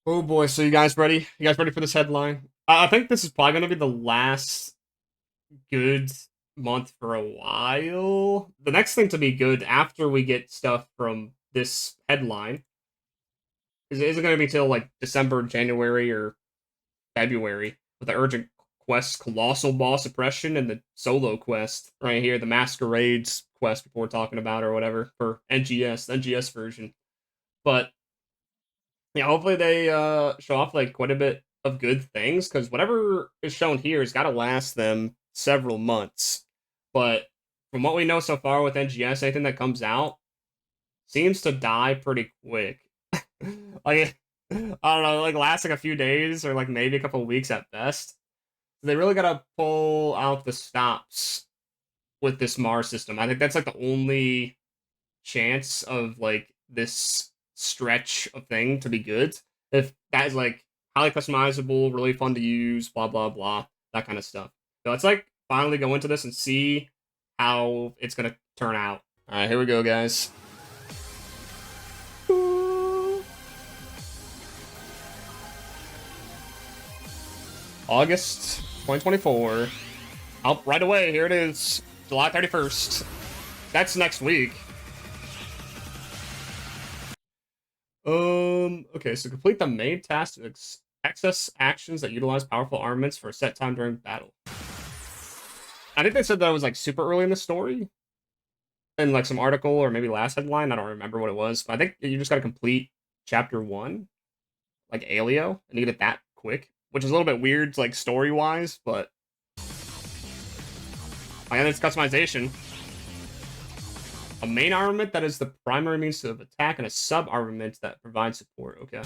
Oh boy, so you guys ready? You guys ready for this headline? I think this is probably going to be the last good month for a while. The next thing to be good after we get stuff from this headline isn't going to be till like December, January, or February with the Urgent Quest Colossal Boss Oppression and the Solo Quest right here, the Masquerades quest people were talking about or whatever for NGS, the NGS version. But yeah, hopefully they show off like quite a bit of good things because whatever is shown here has got to last them several months. But from what we know so far with NGS, anything that comes out seems to die pretty quick. Like I don't know, like lasts like a few days or like maybe a couple weeks at best. They really gotta pull out the stops with this Mars system. I think that's like the only chance of like this stretch of thing to be good. If that is like highly customizable, really fun to use, blah blah blah, that kind of stuff. So let's like finally go into this and see how it's gonna turn out. All right, here we go, guys. August 2024. Up right away. Here it is, July 31st. That's next week. Okay, so complete the main task to access actions that utilize powerful armaments for a set time during battle. I think they said that was like super early in the story, in like some article or maybe last headline. I don't remember what it was, but I think you just got to complete chapter one, like Aelio, and you get it that quick, which is a little bit weird, like story wise, but I guess it's customization. A main armament that is the primary means of attack, and a sub armament that provides support. Okay.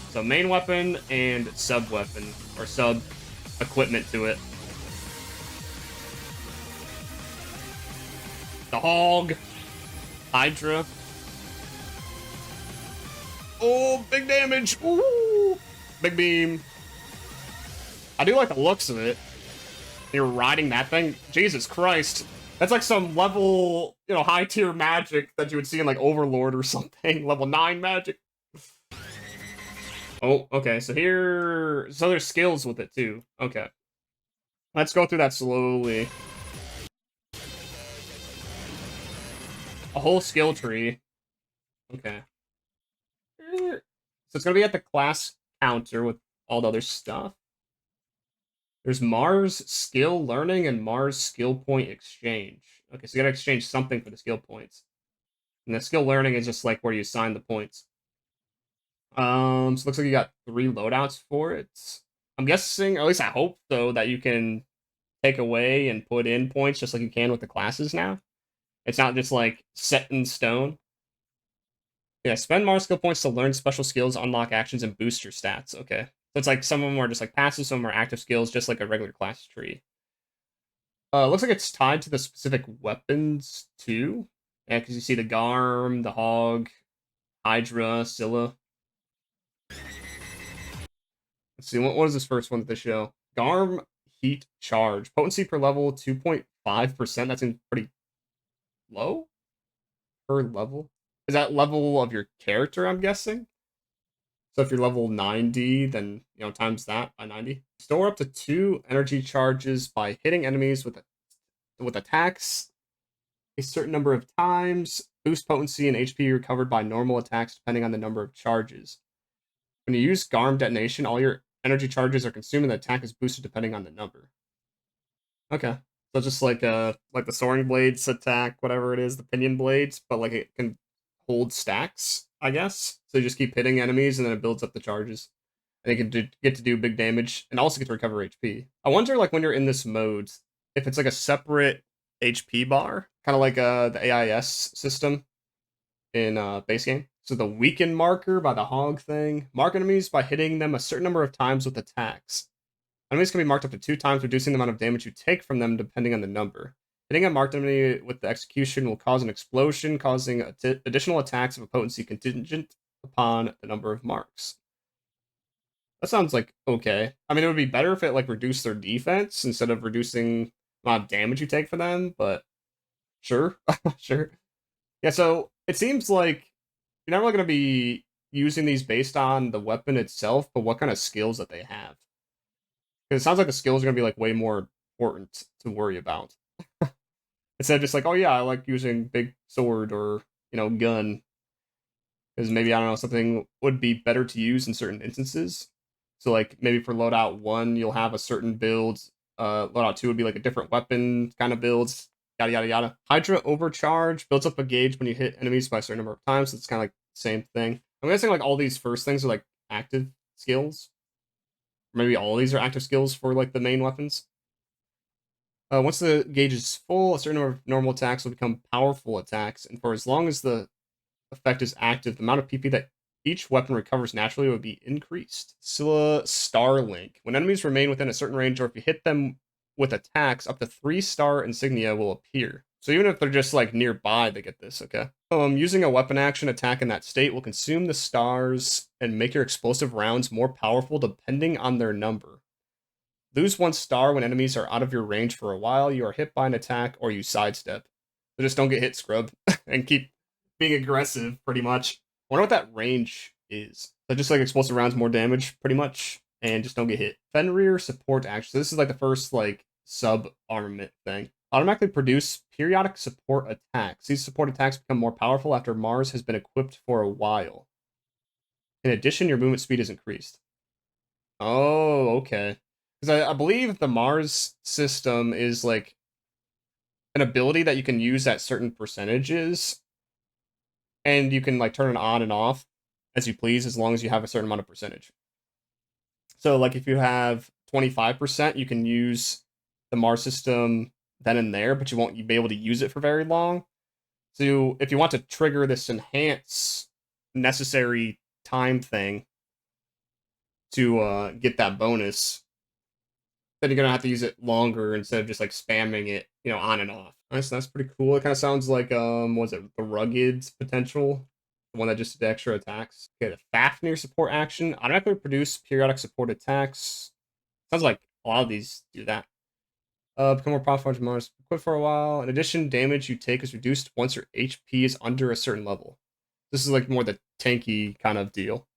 So main weapon and sub weapon, or sub equipment to it. The Hog. Hydra. Oh, big damage. Ooh. Big beam. I do like the looks of it. You're riding that thing. Jesus Christ. That's like some level, high tier magic that you would see in like Overlord or something. Level 9 magic. Oh, okay. So there's skills with it too. Okay. Let's go through that slowly. A whole skill tree. Okay. So it's gonna be at the class counter with all the other stuff. There's Mars skill learning and Mars skill point exchange. Okay, so you gotta exchange something for the skill points. And the skill learning is just like where you assign the points. So it looks like you got 3 loadouts for it. I'm guessing, or at least I hope though, that you can take away and put in points just like you can with the classes now. It's not just like set in stone. Yeah, spend Mars skill points to learn special skills, unlock actions, and boost your stats. Okay. So it's like some of them are just like passive, some of them are active skills, just like a regular class tree. Looks like it's tied to the specific weapons too. Yeah, because you see the Garm, the Hog, Hydra, Scylla. Let's see, what is this first one that they show? Garm Heat Charge. Potency per level 2.5%. That seems pretty low per level. Is that level of your character, I'm guessing? So if you're level 90, then times that by 90. Store up to 2 energy charges by hitting enemies with attacks a certain number of times. Boost potency and HP recovered by normal attacks depending on the number of charges. When you use Garm detonation, all your energy charges are consumed and the attack is boosted depending on the number. Okay. So just like the soaring blades attack, whatever it is, the pinion blades, but like it can hold stacks, I guess. So you just keep hitting enemies and then it builds up the charges. And you can get to do big damage and also get to recover HP. I wonder like when you're in this mode, if it's like a separate HP bar, kind of like the AIS system in base game. So the weaken marker by the hog thing. Mark enemies by hitting them a certain number of times with attacks. Enemies can be marked up to 2 times, reducing the amount of damage you take from them depending on the number. Hitting a marked enemy with the execution will cause an explosion, causing additional attacks of a potency contingent upon the number of marks. That sounds like okay. I mean, it would be better if it like reduced their defense instead of reducing the amount of damage you take for them, but sure. Sure. Yeah, so it seems like you're not really going to be using these based on the weapon itself, but what kind of skills that they have. Because it sounds like the skills are going to be like way more important to worry about. Instead of just like, oh yeah, I like using big sword or, gun. Because maybe, I don't know, something would be better to use in certain instances. So like maybe for loadout 1, you'll have a certain build. Loadout 2 would be like a different weapon kind of builds. Yada yada yada. Hydra Overcharge builds up a gauge when you hit enemies by a certain number of times. So it's kind of like the same thing. I'm guessing like all these first things are like active skills. Maybe all of these are active skills for like the main weapons. Once the gauge is full, a certain number of normal attacks will become powerful attacks, and for as long as the effect is active, the amount of PP that each weapon recovers naturally would be increased. Scylla Starlink. When enemies remain within a certain range, or if you hit them with attacks, up to 3-star insignia will appear. So even if they're just like nearby, they get this, okay? Using a weapon action attack in that state will consume the stars and make your explosive rounds more powerful depending on their number. Lose 1 star when enemies are out of your range for a while, you are hit by an attack, or you sidestep. So just don't get hit, scrub, and keep being aggressive, pretty much. I wonder what that range is. So just like explosive rounds, more damage, pretty much, and just don't get hit. Fenrir support action. So this is like the first like sub-armament thing. Automatically produce periodic support attacks. These support attacks become more powerful after Mars has been equipped for a while. In addition, your movement speed is increased. Oh, okay. Because I believe the Mars system is like an ability that you can use at certain percentages, and you can like turn it on and off as you please as long as you have a certain amount of percentage. So like if you have 25%, you can use the Mars system then and there, but you won't be able to use it for very long. So if you want to trigger this enhance necessary time thing to get that bonus, then you're gonna have to use it longer instead of just like spamming it, on and off. That's pretty cool. It kind of sounds like was it the Rugged's potential, the one that just did extra attacks. Okay, the Fafnir support action automatically produce periodic support attacks. Sounds like a lot of these do that. Become more powerful as Mars quit for a while. In addition, damage you take is reduced once your HP is under a certain level. This is like more the tanky kind of deal.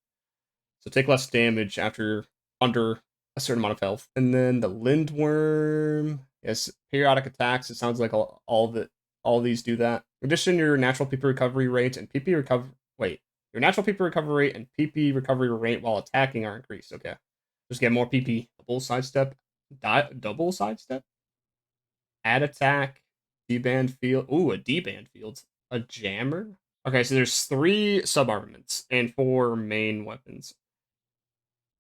So take less damage after under a certain amount of health. And then the Lindworm. Yes, periodic attacks. It sounds like all these do that. In addition, your natural PP recovery rate and PP recovery. Wait, your natural PP recovery rate and PP recovery rate while attacking are increased. Okay, just get more PP. Double sidestep. Double sidestep. Add attack. D-band field. Ooh, a D-band field. A jammer. Okay, so there's 3 sub-armaments and 4 main weapons.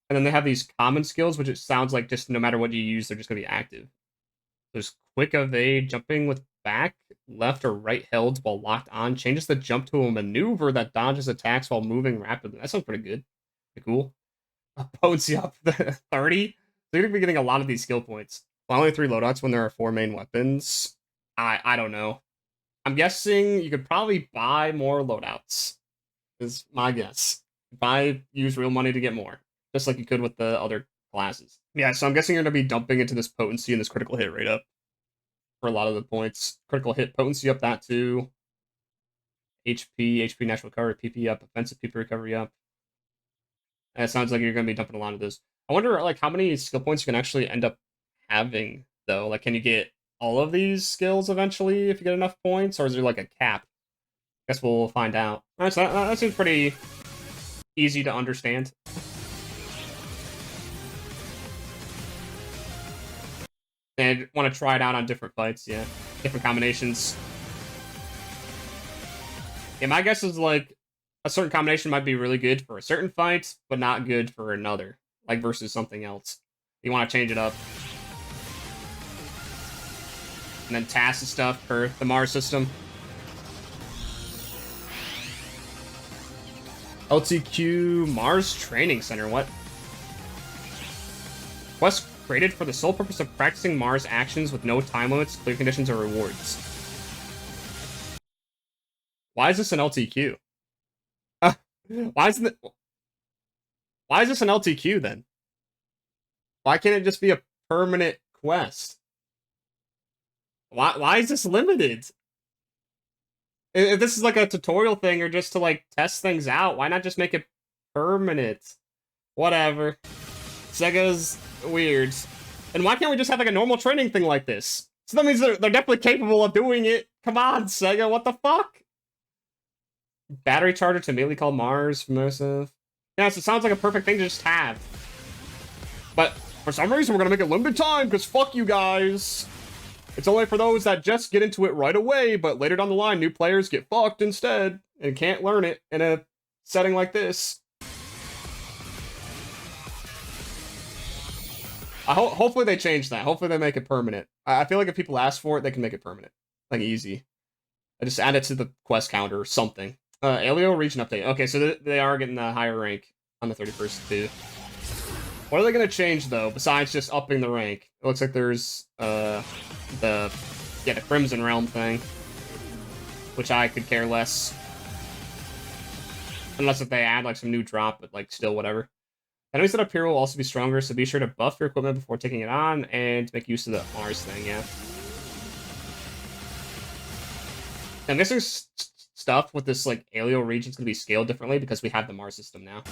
And then they have these common skills, which it sounds like just no matter what you use, they're just going to be active. There's quick evade, jumping with back, left, or right held while locked on. Changes the jump to a maneuver that dodges attacks while moving rapidly. That sounds pretty good. Pretty cool. Potency up 30. So you're going to be getting a lot of these skill points. Well, only 3 loadouts when there are 4 main weapons. I don't know. I'm guessing you could probably buy more loadouts. Is my guess. Use real money to get more. Just like you could with the other classes. Yeah, so I'm guessing you're going to be dumping into this potency and this critical hit rate up for a lot of the points. Critical hit potency up that too. HP natural recovery, PP up, offensive PP recovery up. And it sounds like you're going to be dumping a lot of those. I wonder like how many skill points you can actually end up having though. Like can you get all of these skills eventually if you get enough points, or is there like a cap? Guess we'll find out. Alright, so that seems pretty easy to understand. And want to try it out on different fights, yeah. Different combinations. Yeah, my guess is like a certain combination might be really good for a certain fight, but not good for another. Like versus something else. You want to change it up. And then tasks and stuff for the Mars system. LTQ Mars Training Center, what? Quest created for the sole purpose of practicing Mars actions with no time limits, clear conditions, or rewards. Why is this an LTQ? Why is this an LTQ then? Why can't it just be a permanent quest? Why is this limited? If this is like a tutorial thing or just to like test things out, why not just make it permanent. Whatever. Sega's weird. And why can't we just have like a normal training thing like this? So that means they're definitely capable of doing it. Come on, Sega, what the fuck? Battery charger to immediately call Mars from this stuff. Yeah, so it sounds like a perfect thing to just have. But for some reason, we're gonna make it limited time, because fuck you guys. It's only for those that just get into it right away, but later down the line, new players get fucked instead, and can't learn it in a setting like this. Hopefully they change that. Hopefully they make it permanent. I feel like if people ask for it, they can make it permanent. Like, easy. I just add it to the quest counter or something. Aelio region update. Okay, so they are getting a higher rank on the 31st too. What are they going to change, though, besides just upping the rank? It looks like there's the Crimson Realm thing, which I could care less. Unless if they add, like, some new drop, but, like, still whatever. Enemies that appear will also be stronger, so be sure to buff your equipment before taking it on, and make use of the Mars thing, yeah. I'm guessing stuff with this, like, Aelio region is going to be scaled differently because we have the Mars system now.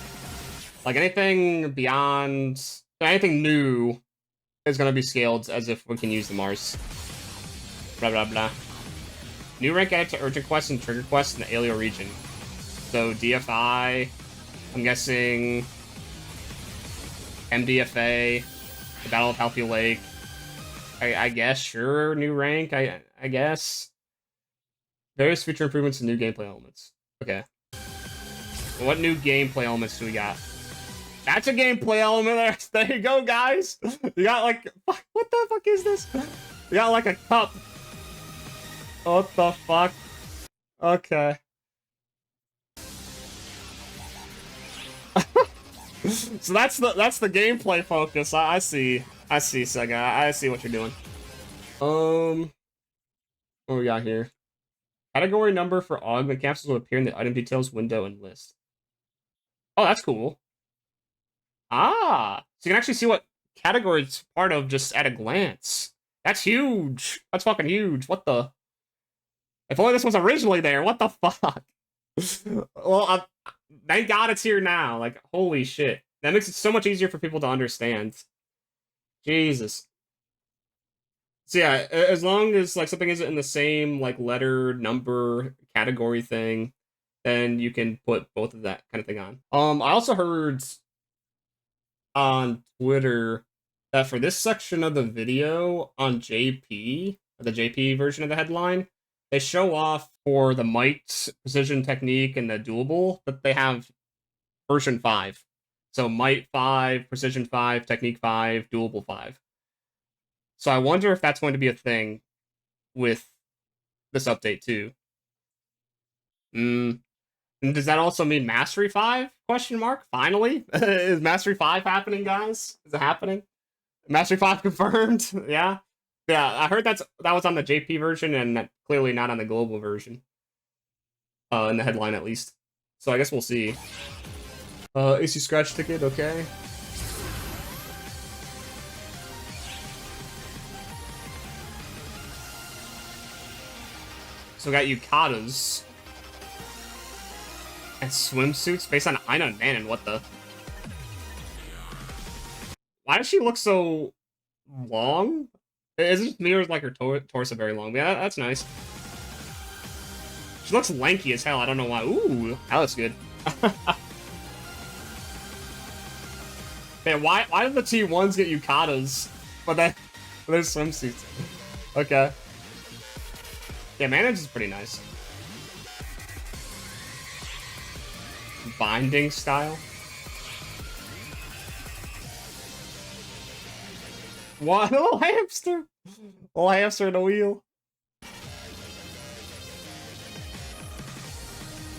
Like, anything beyond... anything new is going to be scaled as if we can use the Mars. Blah, blah, blah. New rank added to urgent quests and trigger quests in the Aelio region. So, DFI, I'm guessing... MDFA, the Battle of Halpha Lake. I guess, sure, new rank, I guess. Various feature improvements and new gameplay elements. Okay. What new gameplay elements do we got? That's a gameplay element. There you go, guys. You got like... what the fuck is this? You got like a cup. What the fuck? Okay. So that's the gameplay focus. I see, Sega. I see what you're doing. What we got here? Category number for augment capsules will appear in the item details window and list. Oh, that's cool. Ah, so you can actually see what category it's part of just at a glance. That's huge. That's fucking huge. What the? If only this was originally there. What the fuck? Well, thank God it's here now. Like, holy shit. That makes it so much easier for people to understand. Jesus. So yeah, as long as like something isn't in the same like letter, number, category thing, then you can put both of that kind of thing on. I also heard on Twitter that for this section of the video on JP, the JP version of the headline, they show off for the Might Precision Technique and the Doable that they have version 5. So Might 5, Precision 5, Technique 5, Doable 5. So I wonder if that's going to be a thing with this update too. And does that also mean Mastery 5? Question mark. Finally? Is Mastery 5 happening, guys? Is it happening? Mastery 5 confirmed? Yeah. Yeah, I heard that was on the JP version and clearly not on the global version. In the headline, at least. So I guess we'll see. AC scratch ticket, okay. So we got yukatas. And swimsuits based on Aina and Manon, what the? Why does she look so long? Is it me or is like her torso very long? Yeah, that's nice. She looks lanky as hell. I don't know why. Ooh, that looks good. Man, why did the T1s get yukatas, but then there's swimsuits? Okay. Yeah, Manage is pretty nice. Binding style. What? A little hamster! A little hamster in a wheel.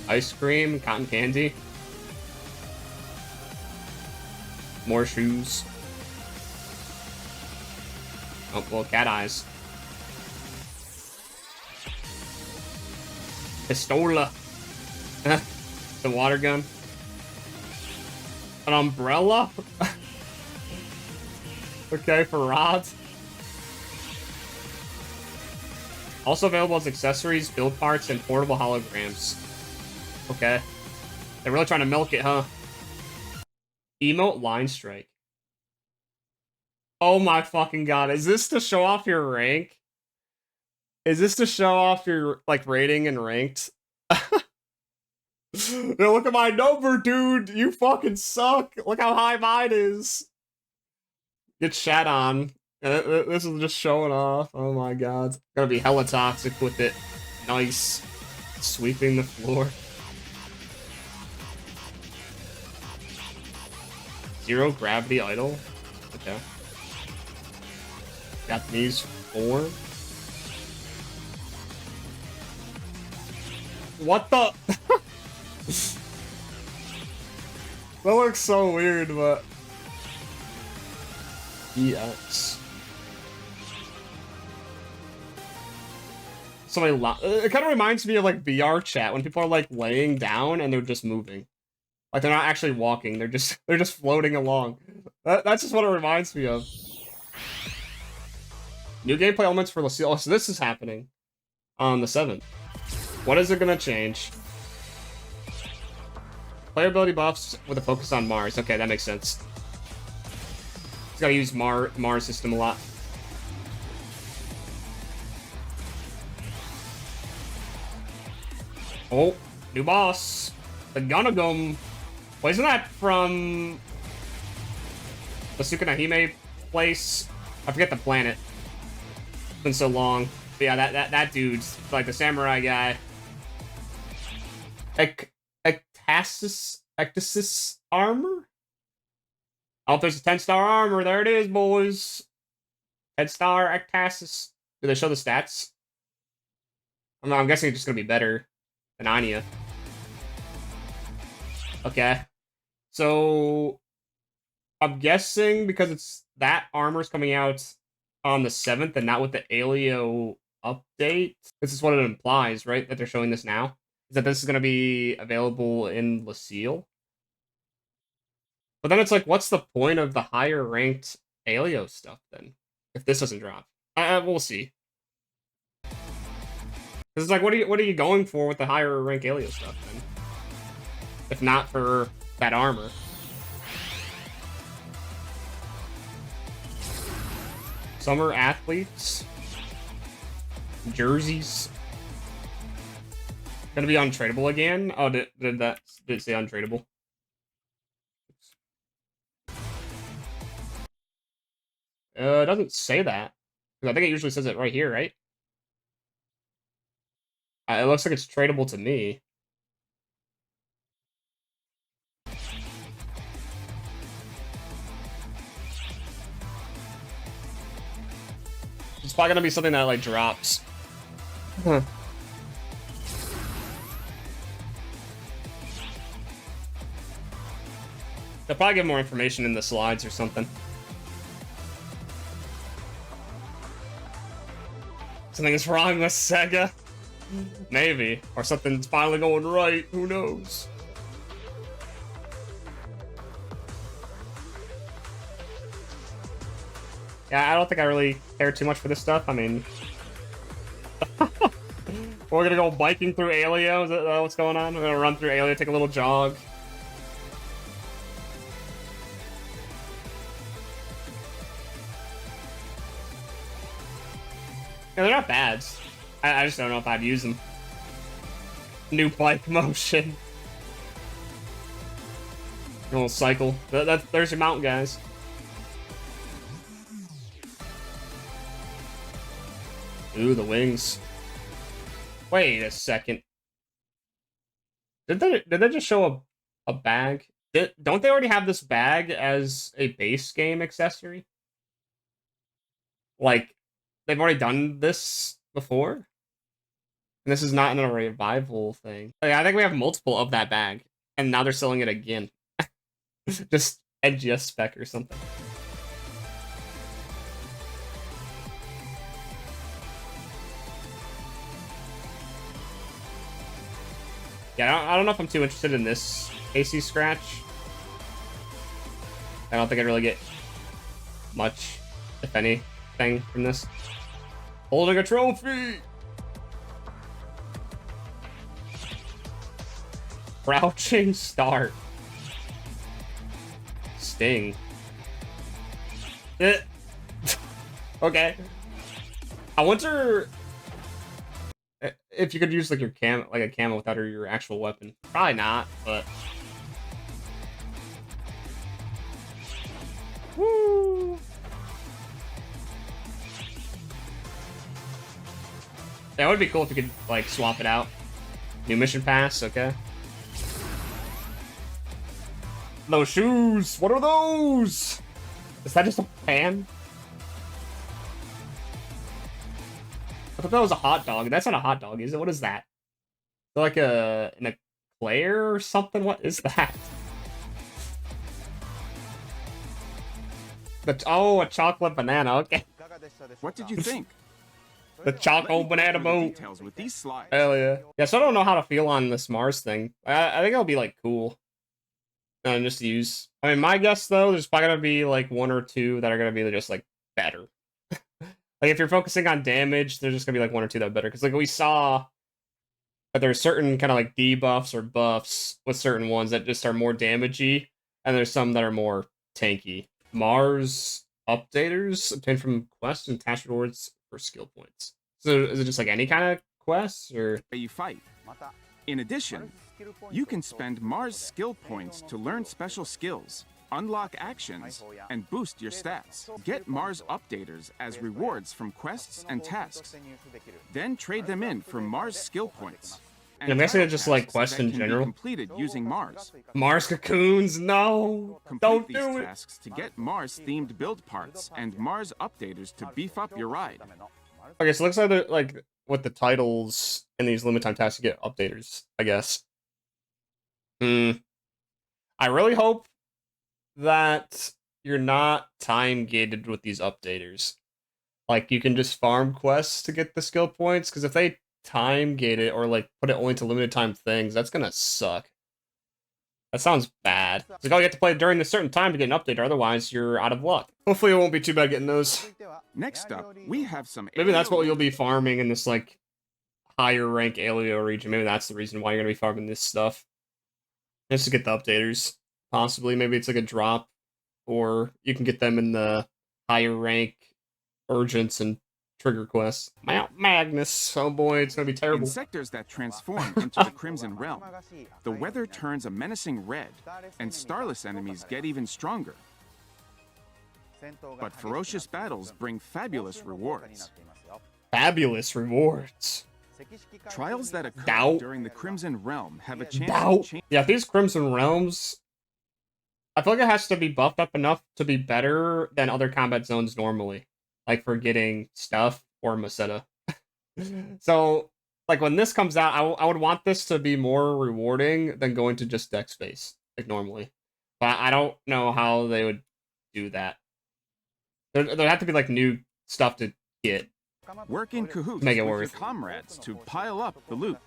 Ice cream, cotton candy. More shoes. Oh, well, cat eyes. Pistola. The water gun. An umbrella? Okay, for rods. Also available as accessories, build parts, and portable holograms. Okay. They're really trying to milk it, huh? Emote line strike. Oh my fucking god. Is this to show off your rank? Is this to show off your, like, rating and ranked? Yo, look at my number, dude. You fucking suck. Look how high mine is. Get shat on. This is just showing off. Oh my god. Gonna be hella toxic with it. Nice. Sweeping the floor. Zero gravity idle. Okay. Japanese 4. What the? That looks so weird, but EX. Somebody it kind of reminds me of like VR chat when people are like laying down and they're just moving. Like they're not actually walking, they're just floating along. That's just what it reminds me of. New gameplay elements for Leciel. Oh, so this is happening on the 7th. What is it gonna change? Player ability buffs with a focus on Mars. Okay, that makes sense. He's gotta use Mars system a lot. Oh, new boss. The Gunagum. Well, isn't that from the Sukanahime place? I forget the planet. It's been so long. But yeah, that dude's like the samurai guy. Ektasis armor? Oh, there's a 10-star armor. There it is, boys. 10-star Ektasis. Do they show the stats? I'm guessing it's just gonna be better than Anya. Okay. So I'm guessing because it's that armor's coming out on the 7th and not with the Aelio update. This is what it implies, right? That they're showing this now. Is that this is going to be available in Leciel. But then it's like, what's the point of the higher ranked Aelio stuff then? If this doesn't drop. We'll see. It's like, what are you going for with the higher rank Aelio stuff then? If not for that armor. Summer athletes. Jerseys. Gonna be untradeable again? Oh, did it say untradeable? It doesn't say that. Because I think it usually says it right here, right? It looks like it's tradable to me. It's probably gonna be something that like drops. Huh. They'll probably give more information in the slides or something. Something is wrong with Sega? Maybe. Or something's finally going right. Who knows? Yeah, I don't think I really care too much for this stuff. I mean... We're gonna go biking through Aelio? Is that what's going on? We're gonna run through Aelio, take a little jog. Yeah, they're not bad. I just don't know if I'd use them. New bike motion. A little cycle. There's your mount, guys. Ooh, the wings. Wait a second. Did they just show a bag? Don't they already have this bag as a base game accessory? Like, they've already done this before? And this is not in a revival thing. Like, I think we have multiple of that bag. And now they're selling it again. Just NGS spec or something. Yeah, I don't know if I'm too interested in this AC scratch. I don't think I'd really get much, if anything, from this. Holding a trophy! Crouching start. Sting. Okay. I wonder if you could use like your like a camo without your actual weapon. Probably not, but woo. That would be cool if you could like swap it out. New mission pass, okay. Those shoes, what are those? Is that just a pan? I thought that was a hot dog. That's not a hot dog, is it? What is that? Like an eclair or something? What is that? Oh, a chocolate banana. Okay. What did you think? The chocolate banana boat. Details with these slides. Hell yeah. Yeah, so I don't know how to feel on this Mars thing. I think it'll be like cool. Just to use. I mean, my guess though, there's probably gonna be like one or two that are gonna be just like better. Like if you're focusing on damage, there's just gonna be like one or two that are better. Because like we saw that there's certain kind of like debuffs or buffs with certain ones that just are more damagey, and there's some that are more tanky. Mars updaters obtained from quests and attached rewards for skill points. So is it just like any kind of quests or You fight. In addition, you can spend Mars skill points to learn special skills, unlock actions, and boost your stats. Get Mars updaters as rewards from quests and tasks. Then trade them in for Mars skill points. And I'm guessing it's just like quests in general. Completed using Mars. Mars cocoons, no! Don't Complete do these it! tasks to get Mars-themed build parts and Mars updaters to beef up your ride. Okay, so it looks like they're like with the titles in these limit time tasks, you get updaters, I guess. I really hope that you're not time gated with these updaters. Like you can just farm quests to get the skill points, because if they time gate it or like put it only to limited time things, that's gonna suck. That sounds bad. It's like, oh, you have to play during a certain time to get an update, otherwise you're out of luck. Hopefully it won't be too bad getting those. Next up, we have some. Maybe that's what you'll be farming in this like higher rank Aelio region. Maybe that's the reason why you're gonna be farming this stuff. Just to get the updaters. Possibly, maybe it's like a drop, or you can get them in the higher rank urgents and trigger quests. Mount Magnus, oh boy, it's gonna be terrible. In sectors that transform into the Crimson Realm, the weather turns a menacing red, and starless enemies get even stronger. But ferocious battles bring fabulous rewards. Fabulous rewards. Trials that occur Doubt. during the Crimson Realm have a chance Doubt. to change. Yeah, these Crimson Realms, I feel like it has to be buffed up enough to be better than other combat zones normally. Like for getting stuff or Masetta. So, like when this comes out, I would want this to be more rewarding than going to just deck space, like normally. But I don't know how they would do that. There'd have to be like new stuff to get. Work in cahoots Make it with worth. your comrades to pile up the loot.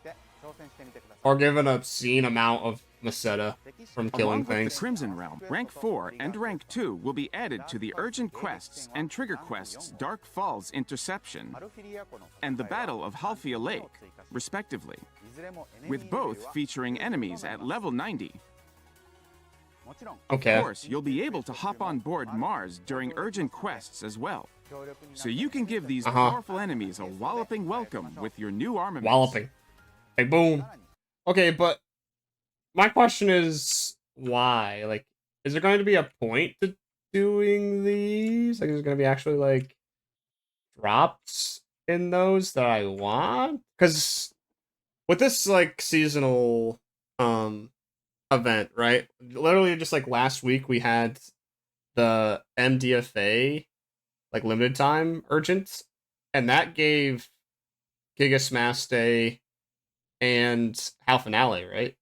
Or give an obscene amount of Masetta from killing Along with things. the Crimson Realm, Rank 4 and Rank 2 will be added to the Urgent Quests and Trigger Quests Dark Falls Interception and the Battle of Halpha Lake, respectively, with both featuring enemies at level 90. Okay. Of course, you'll be able to hop on board Mars during Urgent Quests as well. So you can give these powerful enemies a walloping welcome with your new armaments. Walloping. Hey, boom. Okay, but my question is why? Like, is there going to be a point to doing these? Like, is there going to be actually, like, drops in those that I want? Because with this, like, seasonal event, right? Literally just, like, last week we had the MDFA, like, limited time urgent, and that gave Giga Smash Day and Half Finale, right?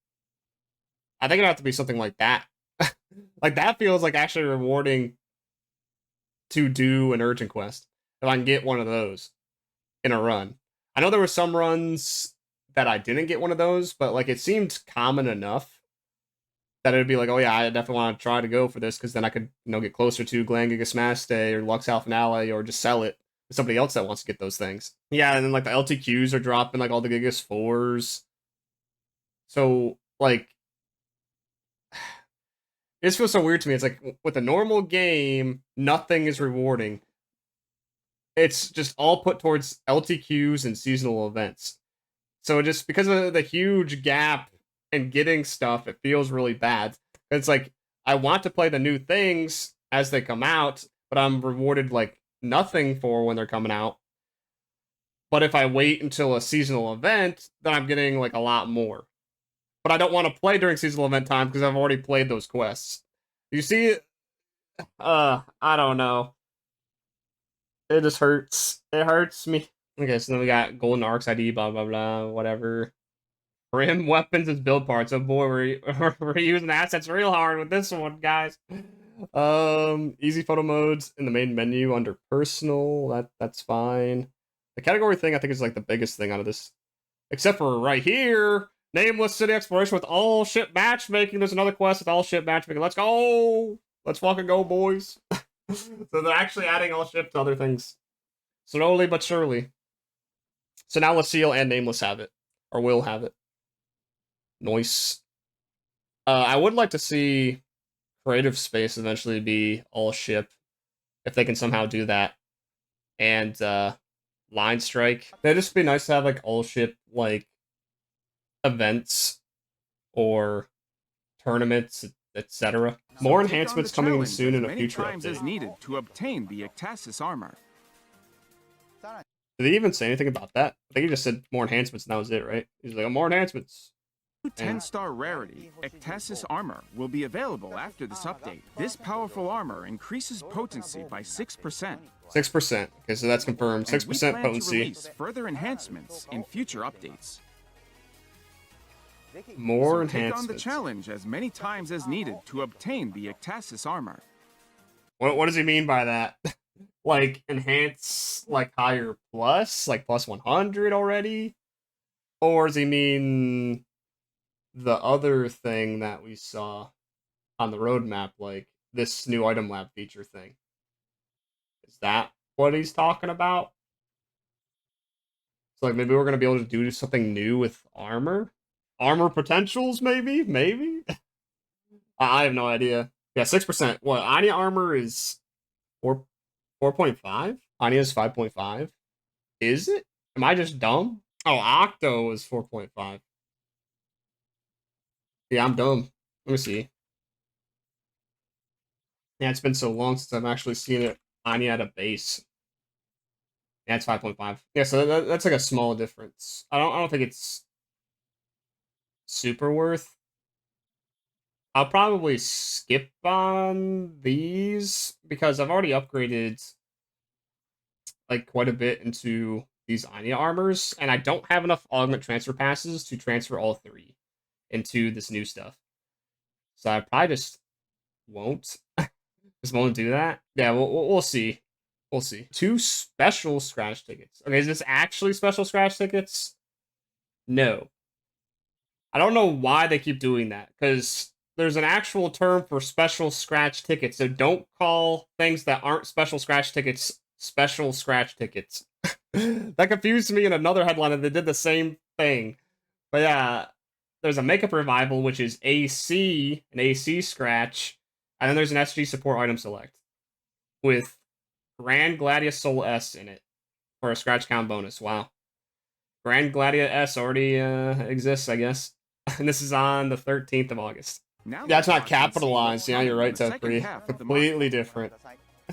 I think it'd have to be something like that. Like, that feels like actually rewarding to do an urgent quest. If I can get one of those in a run. I know there were some runs that I didn't get one of those, but, like, it seemed common enough that it'd be like, oh yeah, I definitely want to try to go for this, because then I could, you know, get closer to Glam Giga Smash Day or Lux Half Finale, or just sell it to somebody else that wants to get those things. Yeah, and then, like, the LTQs are dropping, like, all the Gigas 4s. So, like, It just feels so weird to me. It's like with a normal game, nothing is rewarding. It's just all put towards LTQs and seasonal events. So just because of the huge gap in getting stuff, it feels really bad. It's like I want to play the new things as they come out, but I'm rewarded like nothing for when they're coming out. But if I wait until a seasonal event, then I'm getting like a lot more. But I don't want to play during seasonal event time because I've already played those quests. You see, I don't know. It just hurts. It hurts me. Okay, so then we got Golden Arcs ID, blah, blah, blah, whatever. Rim weapons as build parts. Oh boy, we're using assets real hard with this one, guys. Easy photo modes in the main menu under personal. That's fine. The category thing I think is like the biggest thing out of this. Except for right here, Nameless City Exploration with All Ship Matchmaking. There's another quest with All Ship Matchmaking. Let's go! Let's fucking go, boys. So they're actually adding All Ship to other things. Slowly but surely. So now Leciel and Nameless have it. Or will have it. Noise. I would like to see Creative Space eventually be All Ship. If they can somehow do that. And Line Strike. It'd just be nice to have like All Ship like events or tournaments, etc. More enhancements coming in soon in a future update. As needed to obtain the Ektasis armor. Did he even say anything about that? I think he just said more enhancements and that was it, right? He's like, oh, more enhancements. 10-star rarity, Ektasis armor, will be available after this update. This powerful armor increases potency by 6%. 6%. Okay, so that's confirmed. 6% potency. To release further enhancements in future updates. More so enhancements. Take on the challenge as many times as needed to obtain the Ektasis armor. What does he mean by that? Like enhance like higher plus, like plus 100 already? Or does he mean the other thing that we saw on the roadmap, like this new item lab feature thing? Is that what he's talking about? So like maybe we're gonna be able to do something new with armor? Armor potentials, maybe? Maybe? I have no idea. Yeah, 6%. What, Anya armor is 4.5? Anya's 5.5? Is it? Am I just dumb? Oh, Octo is 4.5. Yeah, I'm dumb. Let me see. Yeah, it's been so long since I've actually seen it. Anya at a base. Yeah, it's 5.5. Yeah, so that's like a small difference. I don't think it's super worth. I'll probably skip on these because I've already upgraded like quite a bit into these Anya armors, and I don't have enough augment transfer passes to transfer all 3 into this new stuff. So I probably just won't. Just won't do that. Yeah, we'll see. We'll see. 2 special scratch tickets. Okay, is this actually special scratch tickets? No. I don't know why they keep doing that, because there's an actual term for special scratch tickets, so don't call things that aren't special scratch tickets special scratch tickets. That confused me in another headline, and they did the same thing. But yeah, there's a makeup revival, which is AC, an AC scratch, and then there's an SG support item select with Grand Gladius Soul S in it for a scratch count bonus. Wow. Grand Gladius S already exists, I guess. And this is on the 13th of August. Yeah, it's not capitalized. Yeah, you're right, Tepri. Completely different.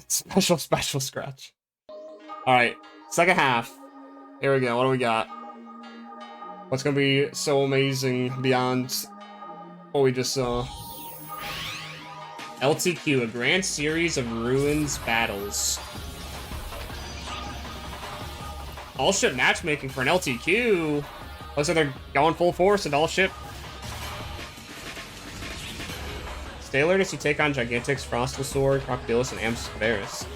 Special scratch. Alright, second half. Here we go. What do we got? What's gonna be so amazing beyond what we just saw? LTQ, a grand series of ruins battles. All ship matchmaking for an LTQ. Looks like they're going full force at all ship. Stay alert as you take on Gigantix, Frostosaur, Crocodilus, and Amphivarus.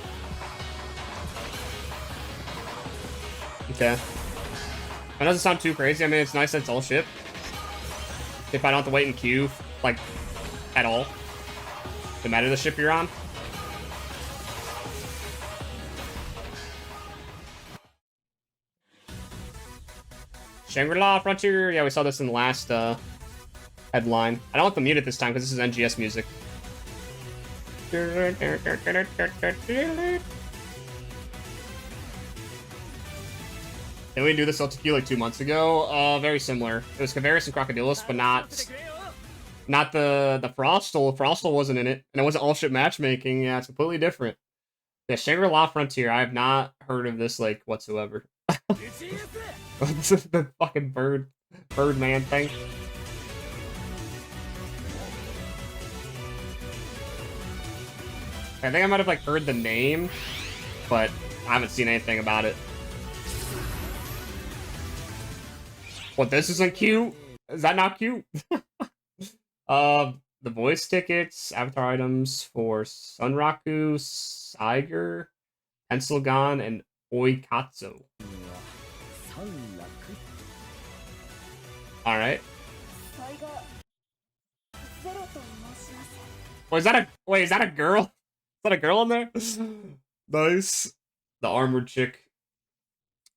Okay. That doesn't sound too crazy. I mean, it's nice that it's all ship. If I don't have to wait in queue, like, at all. No matter the ship you're on. Shangri-La Frontier. Yeah, we saw this in the last headline. I don't have to mute it this time because this is NGS music. Did we do this LTQ like 2 months ago? Very similar. It was Cavarus and Crocodilus, but not the Frostal. Frostal wasn't in it, and it wasn't All Ship Matchmaking. Yeah, it's completely different. Yeah, Shangri-La Frontier. I have not heard of this like whatsoever. This is the fucking Birdman thing. I think I might have like heard the name, but I haven't seen anything about it. What, this isn't cute? Is that not cute? The voice tickets, avatar items for Sunraku, Saiger, Pencilgon, and Oikatsu. Alright. Wait, is that a girl? Is that a girl in there? Nice. The armored chick.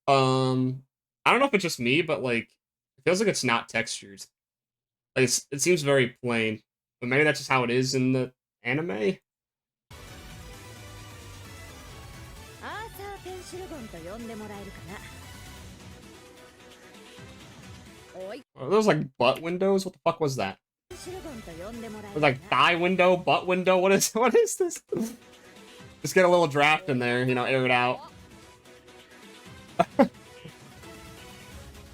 I don't know if it's just me, but like it feels like it's not textured. Like it seems very plain. But maybe that's just how it is in the anime. Are those like butt windows? What the fuck was that? Like thigh window, butt window. What is this? Just get a little draft in there, you know, air it out.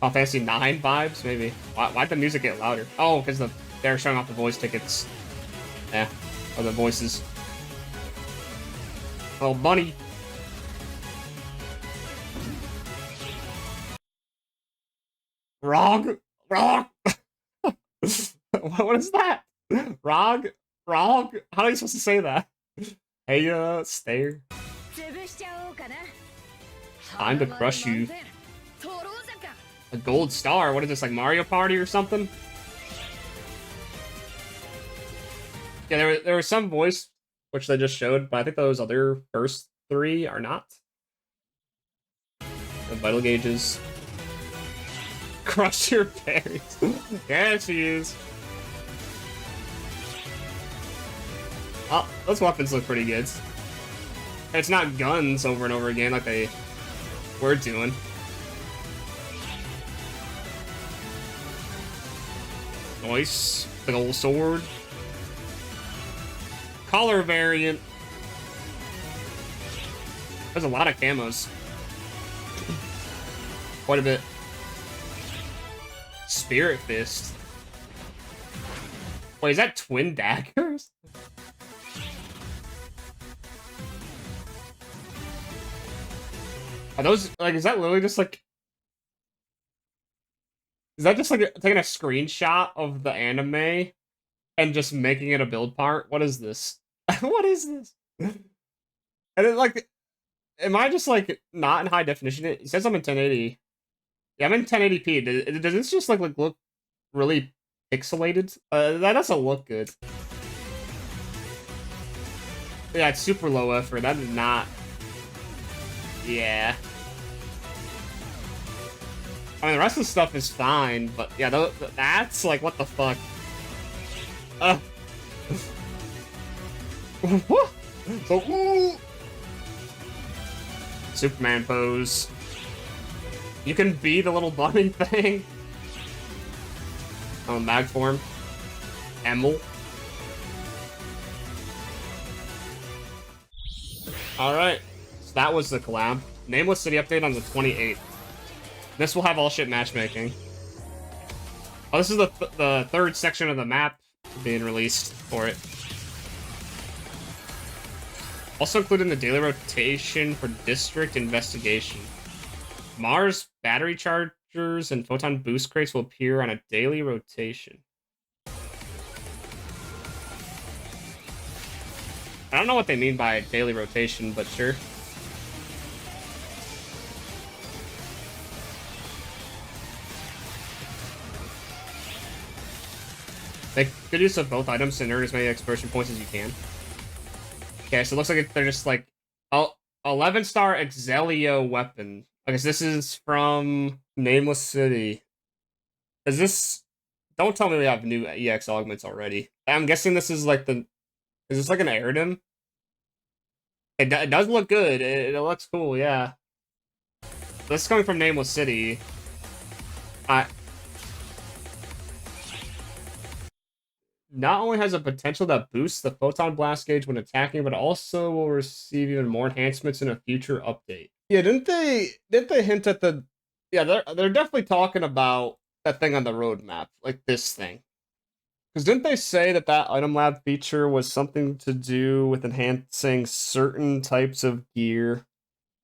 Oh, Fantasy 9 vibes, maybe. Why'd the music get louder? Oh, because they're showing off the voice tickets. Yeah, or the voices. Oh, bunny. Rog. What is that? Rog. How are you supposed to say that? Hey, stare. Time to crush you. A gold star? What is this, like Mario Party or something? Yeah, there was some voice which they just showed, but I think those other first 3 are not. The vital gauges. Crush your berries. Yeah, she is. Oh, those weapons look pretty good. It's not guns over and over again like they were doing. Nice. Big old sword. Color variant. There's a lot of camos. Quite a bit. Spirit Fist. Wait, is that twin daggers? Are those, like, is that literally just like... Is that just like taking a screenshot of the anime and just making it a build part? What is this? What is this? And it like, am I just like not in high definition? It says I'm in 1080. Yeah, I'm in 1080p. Does this just like look really pixelated? That doesn't look good. Yeah, it's super low effort. That did not. Yeah. I mean, the rest of the stuff is fine, but yeah, that's like, what the fuck? What? So, Superman pose. You can be the little bunny thing. Oh, mag form. Emil. Alright. So that was the collab. Nameless City update on the 28th. This will have all ship matchmaking. Oh, this is the third section of the map being released for it. Also included in the daily rotation for district investigation. Mars battery chargers and photon boost crates will appear on a daily rotation. I don't know what they mean by daily rotation, but sure. Make good use of both items and earn as many exploration points as you can. Okay, so it looks like they're just like 11-star Exelio weapon. I guess this is from Nameless City. Is this? Don't tell me we have new EX augments already. I'm guessing this is like the. Is this like an Aerodom? It does look good. It looks cool, yeah. This is coming from Nameless City. Not only has a potential that boosts the photon blast gauge when attacking, but also will receive even more enhancements in a future update. Yeah, didn't they hint at the yeah, they're definitely talking about that thing on the roadmap, like this thing. Because didn't they say that that item lab feature was something to do with enhancing certain types of gear,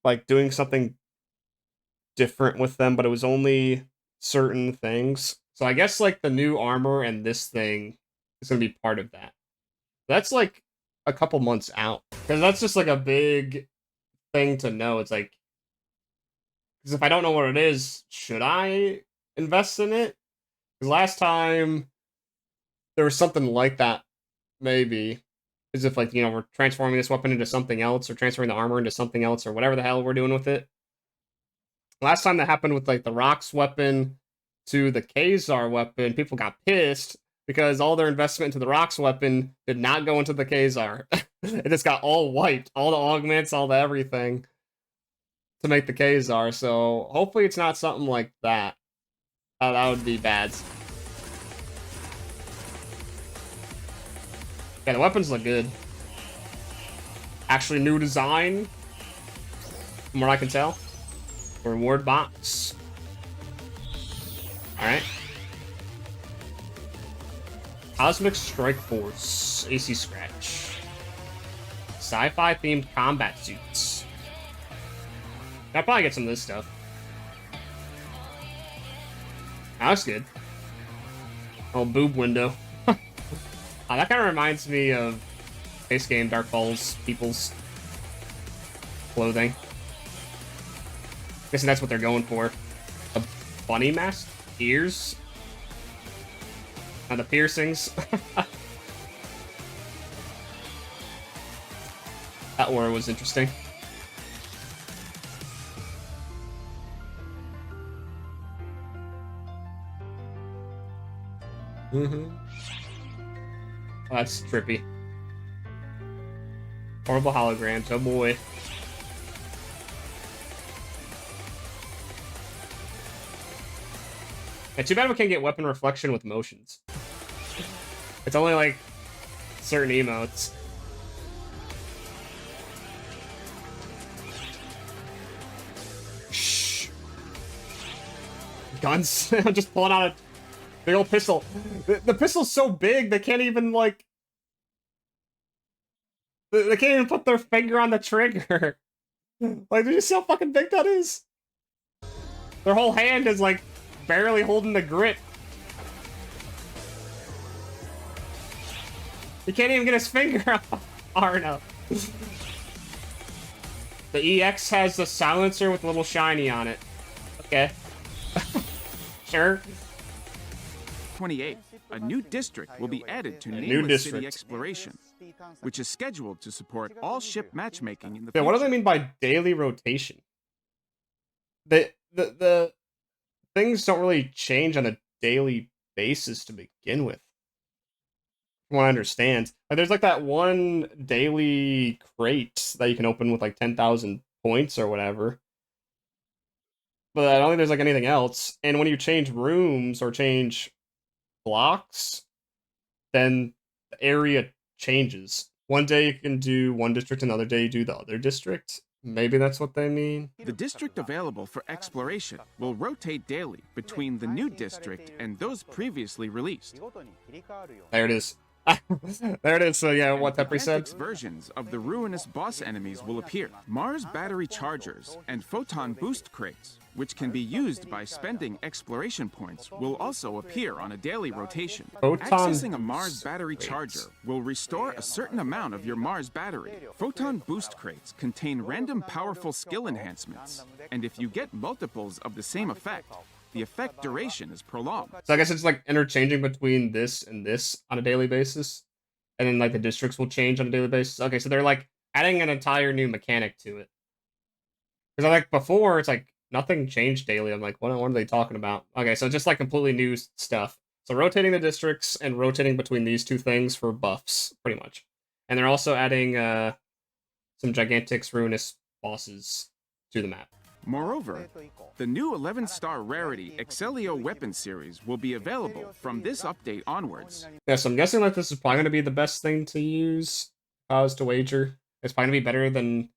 like doing something different with them, but it was only certain things. So I guess like the new armor and this thing is going to be part of that. That's like a couple months out. Because that's just like a big thing to know. It's like, because if I don't know what it is, should I invest in it? Because last time there was something like that, maybe. As if, like, you know, we're transforming this weapon into something else, or transferring the armor into something else, or whatever the hell we're doing with it. Last time that happened with, like, the Rock's weapon to the Kazar weapon, people got pissed because all their investment into the Rock's weapon did not go into the Kazar. It just got all wiped. All the augments, all the everything to make the Kazar. So hopefully it's not something like that. That would be bad. Yeah, the weapons look good. Actually, new design, from what I can tell. Reward box. Alright. Cosmic Strikeforce. AC Scratch. Sci-fi themed combat suits. I'll probably get some of this stuff. That looks good. Oh, boob window. That kind of reminds me of base game Dark Falls people's clothing. Guessing that's what they're going for. A bunny mask? Ears? The piercings? That aura was interesting. Oh, that's trippy. Horrible holograms, oh boy. Yeah, too bad we can't get weapon reflection with motions. It's only like certain emotes. Shh. Guns. I'm just pulling out a big old pistol. The pistol's so big they can't even like. They can't even put their finger on the trigger. Like, did you see how fucking big that is? Their whole hand is like barely holding the grip. He can't even get his finger up far enough. The EX has the silencer with a little shiny on it. Okay. Sure. 28. A new district will be added to Nameless City Exploration, which is scheduled to support all ship matchmaking in the future. What do they mean by daily rotation? The things don't really change on a daily basis to begin with. From what I understand. Like, there's like that one daily crate that you can open with like 10,000 points or whatever. But I don't think there's like anything else. And when you change rooms or change blocks, then the area changes. One day you can do one district, another day you do the other district. Maybe that's what they mean. The district available for exploration will rotate daily between the new district and those previously released. There it is. There it is. So yeah, what Tepri said. Versions of the ruinous boss enemies will appear. Mars battery chargers and photon boost crates, which can be used by spending exploration points, will also appear on a daily rotation. Accessing a Mars battery charger will restore a certain amount of your Mars battery. Photon boost crates contain random powerful skill enhancements, and if you get multiples of the same effect, the effect duration is prolonged. So I guess it's like interchanging between this and this on a daily basis. And then like the districts will change on a daily basis. Okay, so they're like adding an entire new mechanic to it. Because I like before, it's like nothing changed daily. I'm like, what are they talking about? Okay, so just like completely new stuff. So rotating the districts and rotating between these two things for buffs, pretty much. And they're also adding some some Gigantic Ruinous bosses to the map. Moreover, the new 11-star rarity Exelio weapon series will be available from this update onwards. Yeah, so I'm guessing like this is probably going to be the best thing to use, if I was to wager. It's probably going to be better than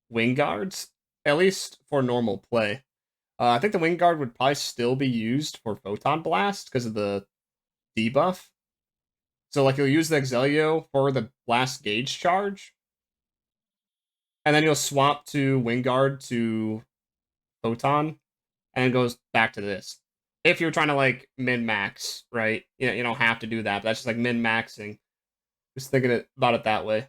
Wing Guards, at least for normal play. I think the Wing Guard would probably still be used for Photon Blast because of the debuff. So like you'll use the Exelio for the blast gauge charge, and then you'll swap to Wing Guard to Photon, and it goes back to this. If you're trying to like min-max, right? You don't have to do that, but that's just like min-maxing. Just thinking about it that way.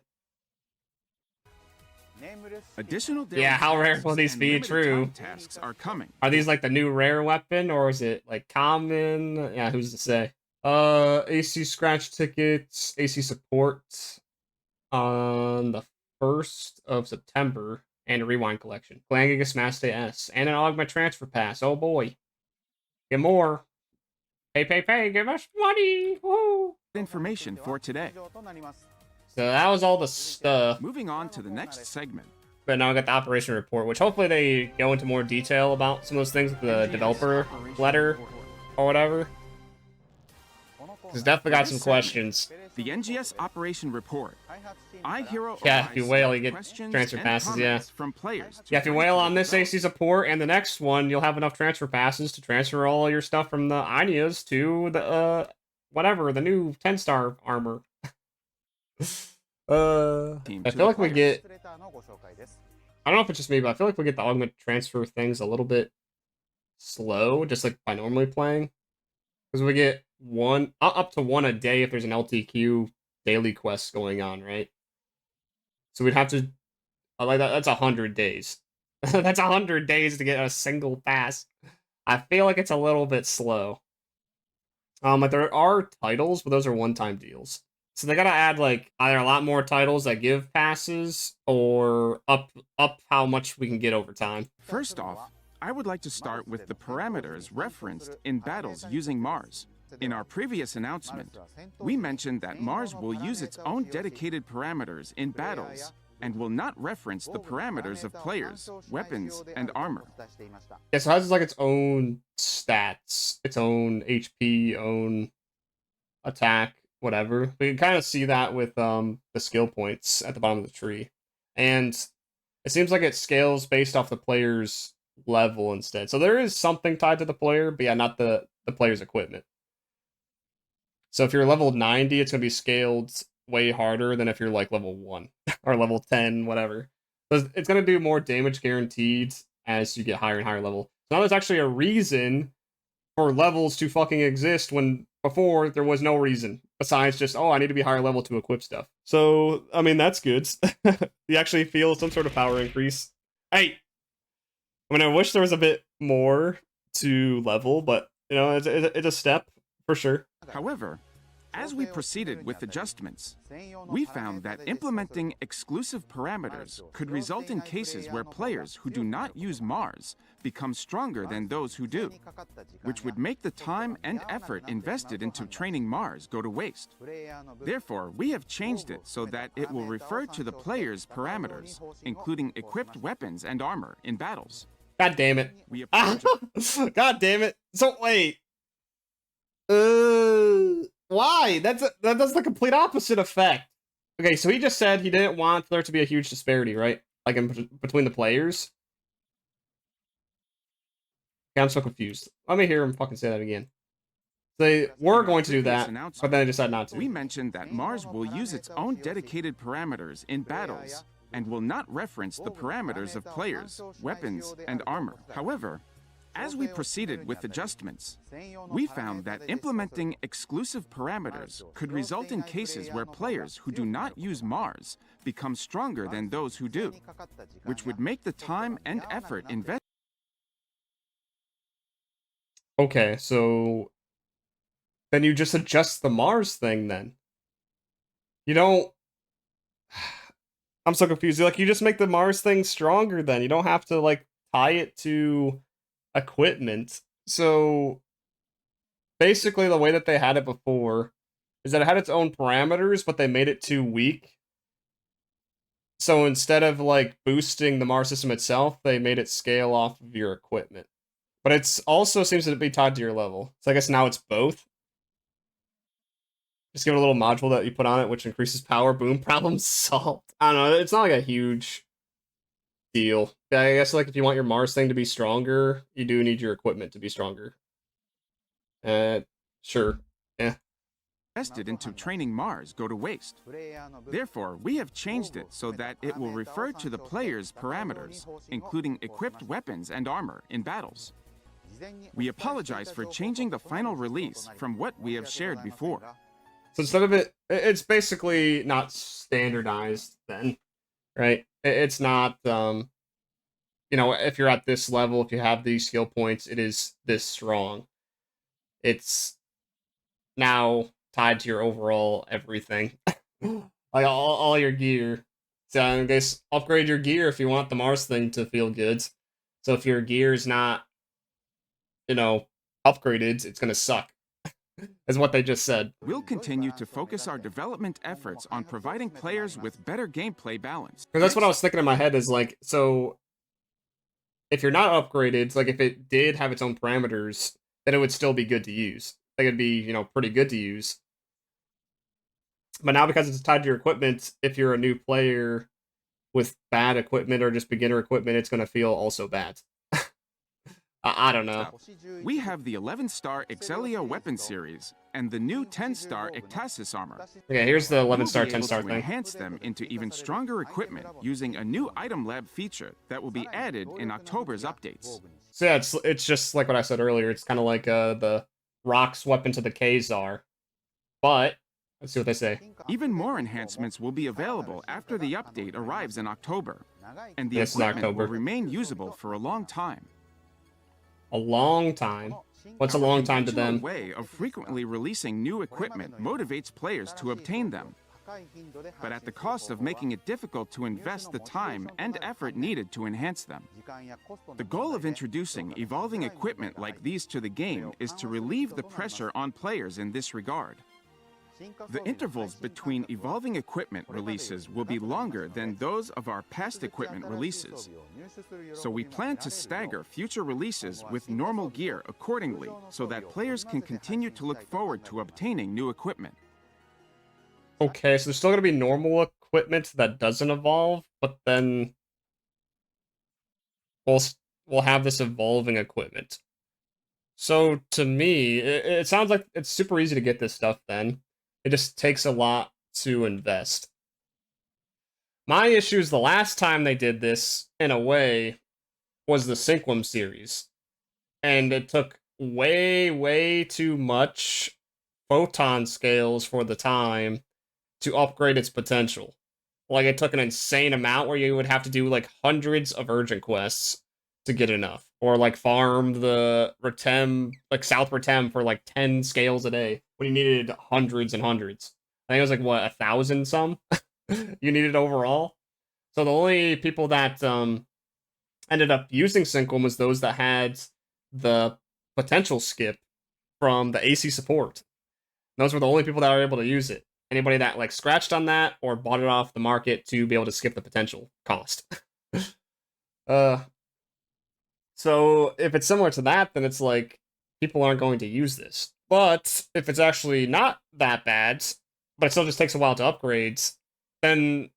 Additional yeah, how rare will these be? True. Tasks are coming. Are these like the new rare weapon, or is it like common? Yeah, who's to say? AC scratch tickets, AC support on the 1st of September, and a rewind collection. Glangigus Master S, and an Augment transfer pass. Oh boy. Get more. Pay, give us money. Woo. Information for today. So that was all the stuff. Moving on to the next segment. But now I got the operation report, which hopefully they go into more detail about some of those things with the developer letter or whatever. Because definitely got some questions. The NGS operation report. Yeah, if you whale, you get transfer passes, yeah. From players yeah, if you whale on this AC support and the next one, you'll have enough transfer passes to transfer all your stuff from the Aenias to the, whatever, the new 10-star armor. I feel like we get... I don't know if it's just me, but I feel like we get the augment transfer things a little bit slow, just like by normally playing. Because we get up to one a day if there's an LTQ daily quest going on, right? So we'd have to... like that's 100 days. That's 100 days to get a single pass. I feel like it's a little bit slow. Like there are titles, but those are one-time deals. So they gotta add like either a lot more titles that give passes or up how much we can get over time. First off, I would like to start with the parameters referenced in battles using Mars. In our previous announcement, we mentioned that Mars will use its own dedicated parameters in battles and will not reference the parameters of players, weapons, and armor. Yeah, so it has like its own stats, its own HP, own attack, whatever. We can kind of see that with the skill points at the bottom of the tree. And it seems like it scales based off the player's level instead. So there is something tied to the player, but yeah, not the player's equipment. So if you're level 90, it's going to be scaled way harder than if you're like level 1 or level 10, whatever. So it's going to do more damage guaranteed as you get higher and higher level. So now there's actually a reason for levels to fucking exist when before there was no reason besides just, oh, I need to be higher level to equip stuff. So, I mean, that's good. You actually feel some sort of power increase. Hey, I mean, I wish there was a bit more to level, but, you know, it's a step for sure. However, as we proceeded with adjustments, we found that implementing exclusive parameters could result in cases where players who do not use Mars become stronger than those who do, which would make the time and effort invested into training Mars go to waste. Therefore, we have changed it so that it will refer to the player's parameters, including equipped weapons and armor in battles. God damn it. God damn it. So, wait. Why? That does the complete opposite effect. Okay, so he just said he didn't want there to be a huge disparity, right? Like between the players. Okay, I'm so confused. Let me hear him fucking say that again. They were going to do that, but then they decided not to. We mentioned that Mars will use its own dedicated parameters in battles and will not reference the parameters of players, weapons, and armor. However, as we proceeded with adjustments, we found that implementing exclusive parameters could result in cases where players who do not use Mars become stronger than those who do, which would make the time and effort invested. Okay, so then you just adjust the Mars thing then. You don't... I'm so confused. Like, you just make the Mars thing stronger then. You don't have to, like, tie it to equipment. So basically the way that they had it before is that it had its own parameters, but they made it too weak. So instead of like boosting the Mars system itself, they made it scale off of your equipment. But it's also seems to be tied to your level. So I guess now it's both. Just give it a little module that you put on it, which increases power. Boom, problem solved. I don't know. It's not like a huge deal. I guess like if you want your Mars thing to be stronger, you do need your equipment to be stronger. Sure. Yeah. Invested into training Mars go to waste. Therefore, we have changed it so that it will refer to the player's parameters, including equipped weapons and armor in battles. We apologize for changing the final release from what we have shared before. So instead of it's basically not standardized then, right? It's not, you know, if you're at this level, if you have these skill points, it is this strong. It's now tied to your overall everything. Like all your gear. So I guess upgrade your gear if you want the Mars thing to feel good. So if your gear is not, you know, upgraded, it's gonna suck. Is what they just said. We'll continue to focus our development efforts on providing players with better gameplay balance. Because that's what I was thinking in my head is like, so if you're not upgraded, like if it did have its own parameters, then it would still be good to use. Like it'd be, you know, pretty good to use. But now because it's tied to your equipment, if you're a new player with bad equipment or just beginner equipment, it's going to feel also bad. I don't know. We have the 11-star Exelio weapon series and the new 10-star Ektasis armor. Okay, here's the 11-star, We'll be able 10-star to thing. enhance them into even stronger equipment using a new item lab feature that will be added in October's updates. So yeah, it's just like what I said earlier. It's kind of like the Rock's weapon to the Kazar. But let's see what they say. Even more enhancements will be available after the update arrives in October, and the Yes, in equipment October. will remain usable for a long time. A long time. What's a long time to them? The way of frequently releasing new equipment motivates players to obtain them, but at the cost of making it difficult to invest the time and effort needed to enhance them. The goal of introducing evolving equipment like these to the game is to relieve the pressure on players in this regard. The intervals between evolving equipment releases will be longer than those of our past equipment releases. So we plan to stagger future releases with normal gear accordingly so that players can continue to look forward to obtaining new equipment. Okay, so there's still going to be normal equipment that doesn't evolve, but then we'll have this evolving equipment. So to me, it sounds like it's super easy to get this stuff then. It just takes a lot to invest. My issue is the last time they did this, in a way, was the Synquem series. And it took way too much photon scales for the time to upgrade its potential. Like, it took an insane amount where you would have to do, like, hundreds of urgent quests to get enough. Or, like, farm the Retem, like, South Retem for, like, 10 scales a day. When you needed hundreds and hundreds. I think it was, like, what, 1,000 some? You needed overall? So the only people that, ended up using Synquem was those that had the potential skip from the AC support. Those were the only people that were able to use it. Anybody that like scratched on that or bought it off the market to be able to skip the potential cost. So if it's similar to that, then it's like people aren't going to use this. But if it's actually not that bad, but it still just takes a while to upgrade, then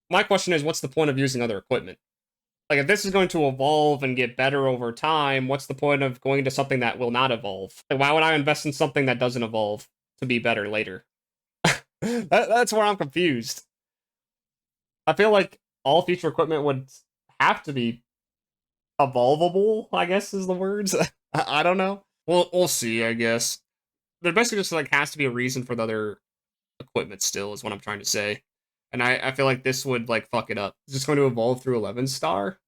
my question is, what's the point of using other equipment? Like, if this is going to evolve and get better over time, what's the point of going to something that will not evolve? Like, why would I invest in something that doesn't evolve to be better later? That's where I'm confused. I feel like all future equipment would have to be evolvable, I guess is the words. I don't know. We'll see, I guess. There basically just like has to be a reason for the other equipment still, is what I'm trying to say. And I feel like this would like fuck it up. Is this going to evolve through 11-star?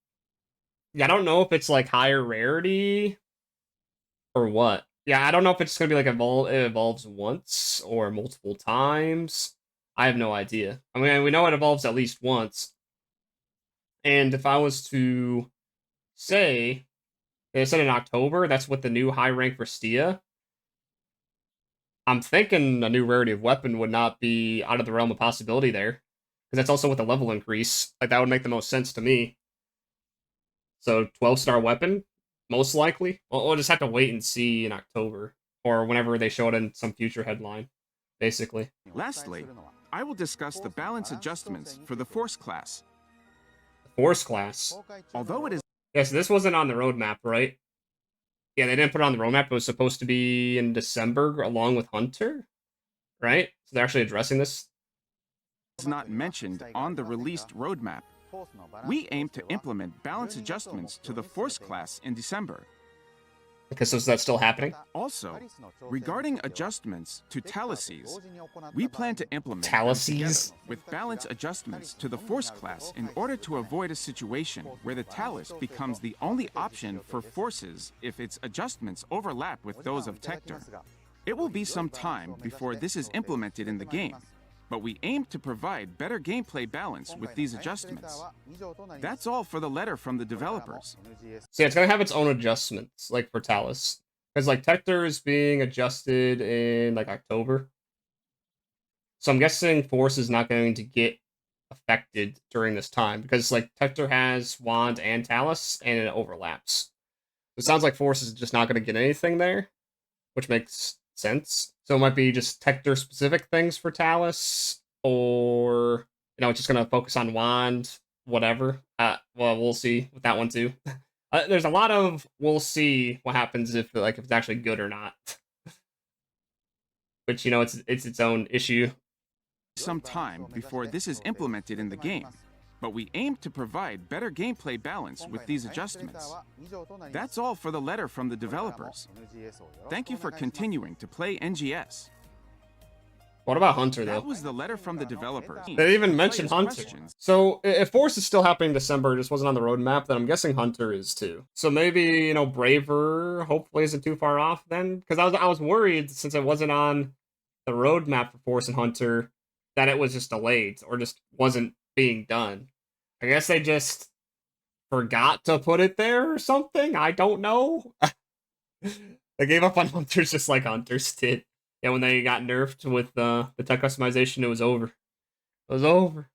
Yeah, I don't know if it's like higher rarity or what. Yeah, I don't know if it's going to be like it evolves once or multiple times. I have no idea. I mean, we know it evolves at least once. And if I was to say, they said in October, that's with the new high rank for Stia. I'm thinking a new rarity of weapon would not be out of the realm of possibility there. Because that's also with the level increase. Like, that would make the most sense to me. So 12-star weapon, most likely. We'll just have to wait and see in October. Or whenever they show it in some future headline, basically. Lastly, I will discuss the balance adjustments for the Force class. Force class. Although it is Yes, this wasn't on the roadmap, right? Yeah, they didn't put it on the roadmap. It was supposed to be in December along with Hunter, right? So they're actually addressing this. not mentioned on the released roadmap, we aim to implement balance adjustments to the Force class in December. Okay, so is that still happening? Also, regarding adjustments to Thalases, we plan to implement them Thalases? together with balance adjustments to the Force class in order to avoid a situation where the Talus becomes the only option for forces if its adjustments overlap with those of Tector. It will be some time before this is implemented in the game, but we aim to provide better gameplay balance with these adjustments. That's all for the letter from the developers. So yeah, it's gonna have its own adjustments, like for Talus. Because like Tector is being adjusted in like October. So I'm guessing Force is not going to get affected during this time. Because like Tector has Wand and Talus and it overlaps. It sounds like Force is just not gonna get anything there, which makes sense. So it might be just Tector specific things for Talus, or it's just gonna focus on Wand, whatever. Well, we'll see with that one too. There's a lot of we'll see what happens if it's actually good or not. Which it's its own issue. Some time before this is implemented in the game, but we aim to provide better gameplay balance with these adjustments. That's all for the letter from the developers. Thank you for continuing to play NGS. What about Hunter, though? That was the letter from the developers. They didn't even mention Hunter. So, if Force is still happening in December, just wasn't on the roadmap, then I'm guessing Hunter is too. So maybe, Braver hopefully isn't too far off then? Because I was worried, since it wasn't on the roadmap for Force and Hunter, that it was just delayed, or just wasn't being done. I guess they just forgot to put it there or something? I don't know. They gave up on Hunters just like Hunters did. Yeah, when they got nerfed with the tech customization, it was over. It was over.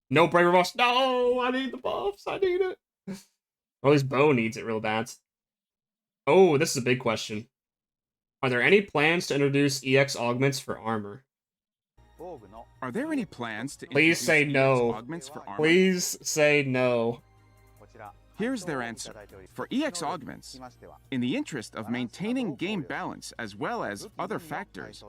No Braver buffs. No, I need the buffs. I need it. Or at least Bo needs it real bad. Oh, this is a big question. Are there any plans to introduce EX augments for armor? Are there any plans to Please say no. Augments for armor? Please say no. Here's their answer. For EX augments, in the interest of maintaining game balance as well as other factors,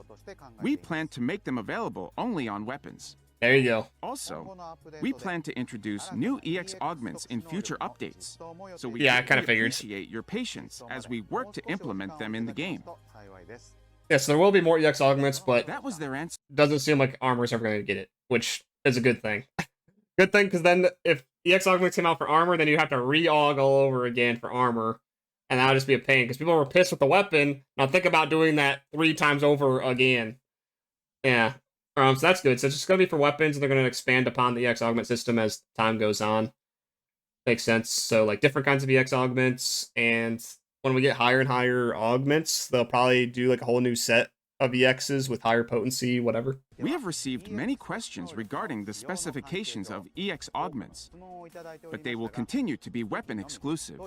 we plan to make them available only on weapons. There you go. Also, we plan to introduce new EX augments in future updates, so we I kind of figured. Appreciate your patience as we work to implement them in the game. Yes, there will be more EX augments, but that was their answer. Doesn't seem like armor's ever going to get it, which is a good thing. Good thing, because then if EX augments came out for armor, then you have to re-aug all over again for armor, and that would just be a pain, because people were pissed with the weapon. Now think about doing that 3 times over again. Yeah. So that's good. So it's just going to be for weapons, and they're going to expand upon the EX augment system as time goes on. Makes sense. So, like, different kinds of EX augments, and when we get higher and higher augments, they'll probably do, like, a whole new set of EXs with higher potency, whatever. We have received many questions regarding the specifications of EX augments, but they will continue to be weapon exclusive.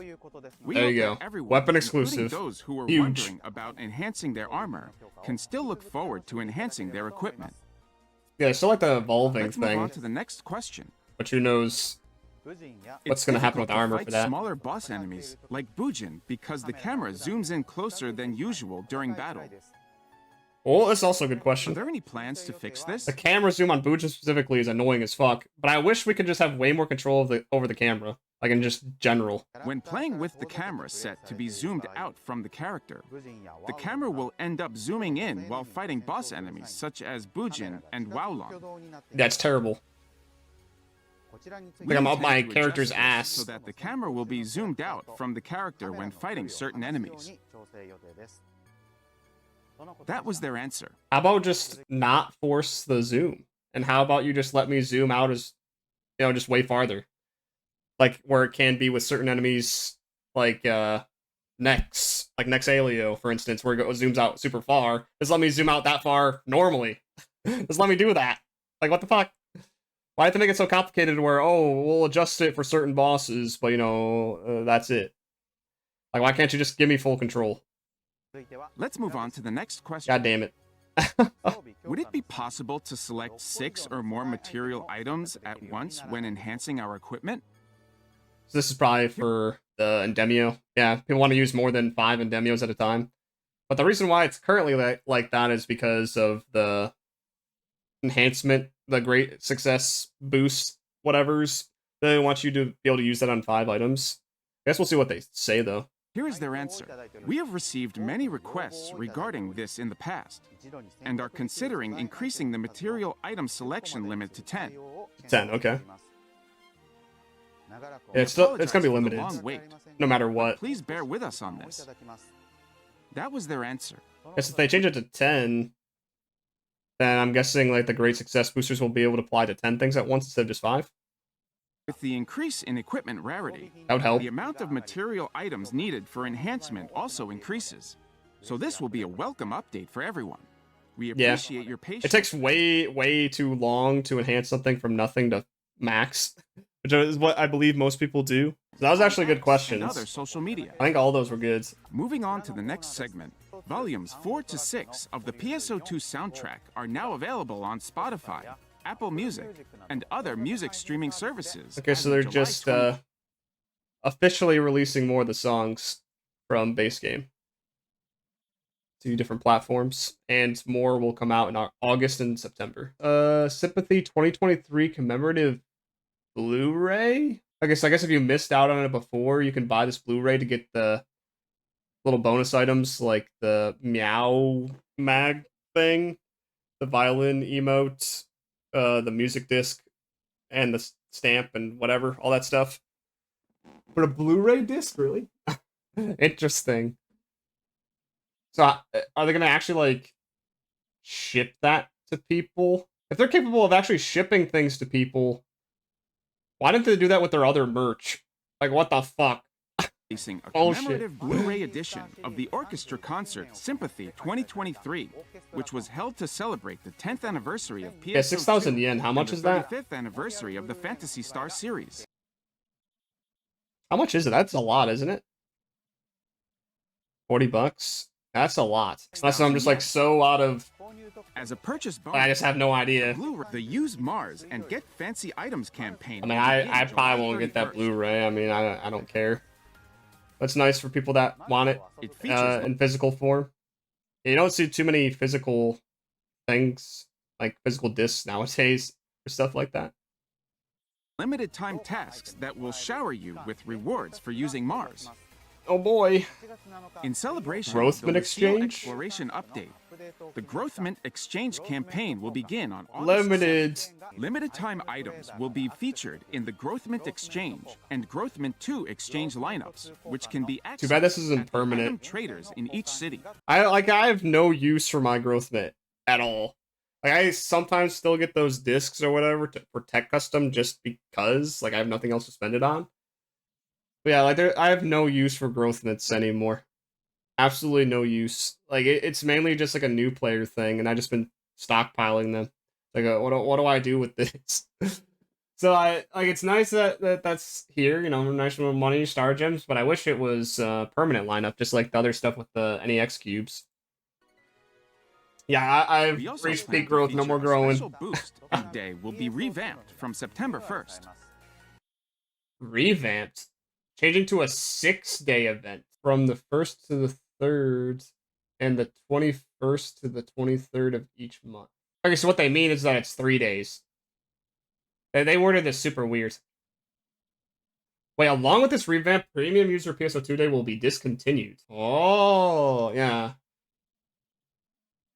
There you go. Everyone, weapon exclusive. Those who are huge. Wondering about enhancing their armor can still look forward to enhancing their equipment. Yeah, it's still like the evolving Let's thing. Move on to the next question. But who knows what's going to happen with armor for that. Smaller boss enemies like Bujin because the camera zooms in closer than usual during battle. Well, that's also a good question. Are there any plans to fix this? The camera zoom on Bujin specifically is annoying as fuck, but I wish we could just have way more control over the camera, like in just general. When playing with the camera set to be zoomed out from the character, the camera will end up zooming in while fighting boss enemies such as Bujin and Wowlong. That's terrible. Like I'm up my character's ass. So that the camera will be zoomed out from the character when fighting certain enemies. That was their answer. How about just not force the zoom? And how about you just let me zoom out as, just way farther? Like, where it can be with certain enemies, like, Nex. Like Nex Aelio, for instance, where it zooms out super far. Just let me zoom out that far normally. Just let me do that. Like, what the fuck? Why have to make it so complicated where, oh, we'll adjust it for certain bosses, but, you know, that's it? Like, why can't you just give me full control? Let's move on to the next question. God damn it. Would it be possible to select 6 or more material items at once when enhancing our equipment? So this is probably for the Endemio. Yeah, people want to use more than 5 Endemios at a time. But the reason why it's currently like that is because of the enhancement, the great success boost, whatevers. They want you to be able to use that on 5 items. I guess we'll see what they say, though. Here is their answer. We have received many requests regarding this in the past, and are considering increasing the material item selection limit to 10. 10, okay. Yeah, it's gonna be limited, Long wait, no matter but what. please bear with us on this. That was their answer. Guess if they change it to 10, then I'm guessing like the great success boosters will be able to apply to 10 things at once instead of just 5. With the increase in equipment rarity, That would help. the amount of material items needed for enhancement also increases. So this will be a welcome update for everyone. We appreciate your patience. It takes way too long to enhance something from nothing to max, which is what I believe most people do. So that was actually good questions. And other social media. I think all those were good. Moving on to the next segment, volumes 4 to 6 of the PSO2 soundtrack are now available on Spotify, Apple Music, and other music streaming services. Okay, so they're just officially releasing more of the songs from base game to different platforms, and more will come out in August and September. Sympathy 2023 commemorative Blu-ray. I guess if you missed out on it before, you can buy this Blu-ray to get the little bonus items like the meow mag thing, the violin emote, the music disc, and the stamp and whatever, all that stuff. But a Blu-ray disc, really? Interesting. So are they gonna actually like ship that to people? If they're capable of actually shipping things to people, why didn't they do that with their other merch? Like, what the fuck? Releasing a commemorative Blu-ray edition of the orchestra concert Sympathy 2023, which was held to celebrate the 10th anniversary of PSO2. Yeah, 6,000 yen. How much is that? The 35th anniversary of the Phantasy Star series. How much is it? That's a lot, isn't it? $40. That's a lot. Unless I'm just like so out of. As a purchase bonus, I just have no idea. The Use Mars and Get Fancy Items campaign. I mean, I probably won't get that Blu-ray. I mean, I don't care. That's nice for people that want it in physical form. You don't see too many physical things, like physical discs nowadays, or stuff like that. Limited time tasks that will shower you with rewards for using Mars. Oh boy. In celebration Growthment of the Leciel exchange? Exploration update, the Growthment exchange campaign will begin on August Limited. 7th. Limited time items will be featured in the Growthment exchange and Growthment 2 exchange lineups, which can be accessed Too bad this isn't at the permanent. item traders in each city. I have no use for my Growthment at all. Like, I sometimes still get those discs or whatever for tech custom just because, like, I have nothing else to spend it on. But yeah, like, I have no use for Growthments anymore. Absolutely no use. Like, it's mainly just like a new player thing, and I've just been stockpiling them. Like, what do I do with this? So it's nice that that's here, you know, nice little money, Star Gems, but I wish it was permanent lineup, just like the other stuff with the NEX cubes. Yeah, I've reached peak growth, no more growing. Special boost day will be revamped from September 1st. Revamped? Changing to a 6-day event from the 1st to the 3rd and the 21st to the 23rd of each month. Okay, so what they mean is that it's 3 days. They worded this super weird. Wait, along with this revamp, premium user PSO2 Day will be discontinued. Oh, yeah.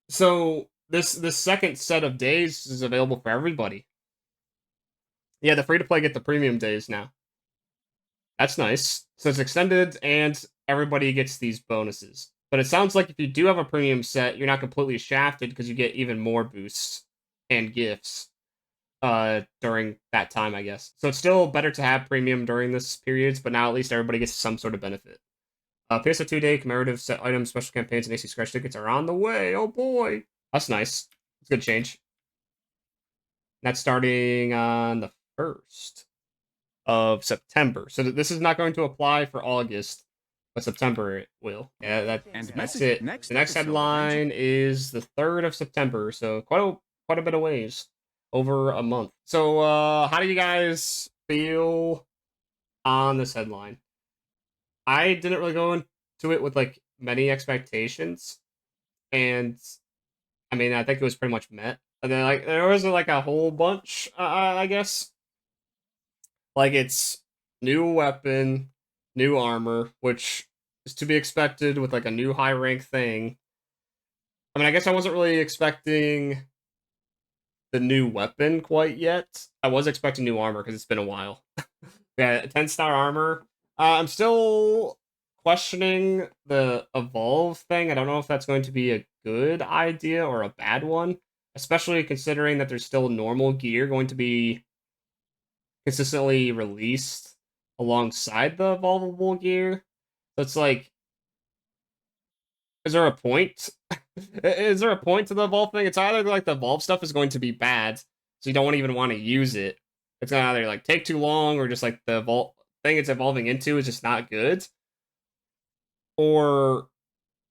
So this second set of days is available for everybody. Yeah, the free-to-play get the premium days now. That's nice. So it's extended, and everybody gets these bonuses. But it sounds like if you do have a premium set, you're not completely shafted because you get even more boosts and gifts during that time, I guess. So it's still better to have premium during this period, but now at least everybody gets some sort of benefit. PSO2 Day commemorative set items, special campaigns, and AC scratch tickets are on the way. Oh boy, that's nice. It's a good change. That's starting on the 1st of September. So this is not going to apply for August, but September it will. Yeah, that's it. The next headline is the 3rd of September, so quite a bit of ways, over a month. So how do you guys feel on this headline? I didn't really go into it with like many expectations, and I mean I think it was pretty much met. And then like there was like a whole bunch, I guess. Like it's new weapon, new armor, which is to be expected with like a new high rank thing. I mean, I guess I wasn't really expecting the new weapon quite yet. I was expecting new armor because it's been a while. Yeah, 10-star armor. I'm still questioning the evolve thing. I don't know if that's going to be a good idea or a bad one, especially considering that there's still normal gear going to be consistently released alongside the evolvable gear. So it's like, is there a point? Is there a point to the evolve thing? It's either like the evolve stuff is going to be bad, so you don't even want to use it. It's gonna either like take too long, or just like the evolve thing it's evolving into is just not good, or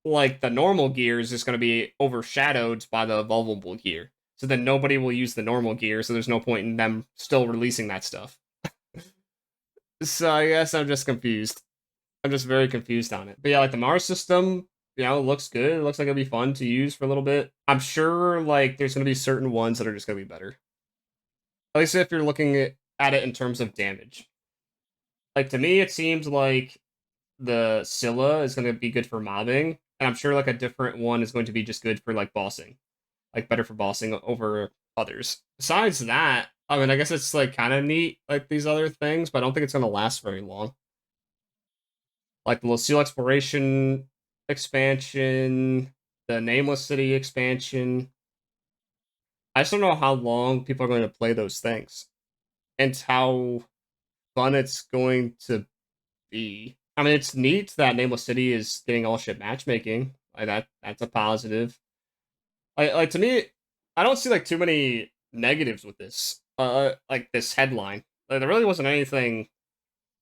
like the normal gear is just gonna be overshadowed by the evolvable gear. So then nobody will use the normal gear, so there's no point in them still releasing that stuff. So I guess I'm just confused. I'm just very confused on it. But yeah, like the Mars system, it looks good. It looks like it'll be fun to use for a little bit. I'm sure like there's gonna be certain ones that are just gonna be better. At least if you're looking at it in terms of damage. Like to me, it seems like the Scylla is gonna be good for mobbing, and I'm sure like a different one is going to be just good for like bossing, like better for bossing over others. Besides that, I mean, I guess it's like kind of neat, like these other things, but I don't think it's gonna last very long. Like the Leciel exploration expansion, the Nameless City expansion. I just don't know how long people are going to play those things and how fun it's going to be. I mean, it's neat that Nameless City is getting all ship matchmaking. Like that's a positive. Like to me, I don't see like too many negatives with this. Like this headline. Like, there really wasn't anything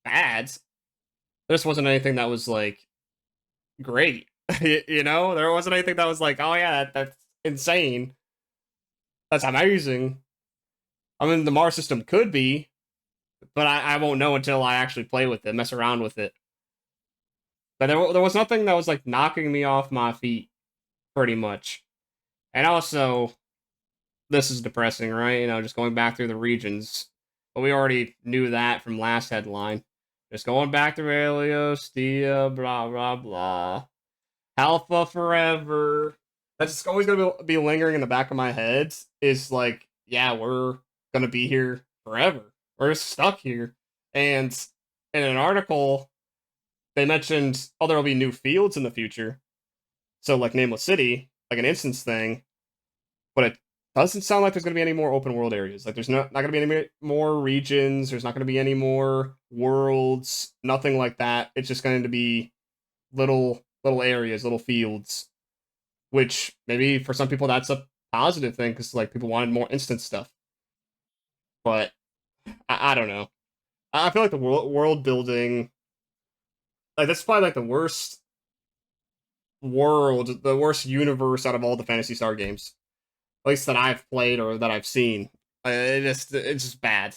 bad. There just wasn't anything that was like great. There wasn't anything that was like, oh yeah, that's insane. That's amazing. I mean, the Mars system could be, but I won't know until I actually play with it, mess around with it. But there was nothing that was like knocking me off my feet, pretty much. And also, this is depressing, right? Just going back through the regions. But we already knew that from last headline. Just going back through Aelio, Stia, blah, blah, blah. Halpha forever. That's just always gonna be lingering in the back of my head. Is like, yeah, we're gonna be here forever. We're stuck here. And in an article, they mentioned, oh, there'll be new fields in the future. So like Nameless City, like an instance thing. But it doesn't sound like there's gonna be any more open world areas. Like there's not gonna be any more regions. There's not gonna be any more worlds. Nothing like that. It's just going to be little areas, little fields, which maybe for some people that's a positive thing because like people wanted more instant stuff. But I don't know. I feel like the world building, like that's probably like the worst world, the worst universe out of all the Phantasy Star games, at least that I've played or that I've seen. It's just bad,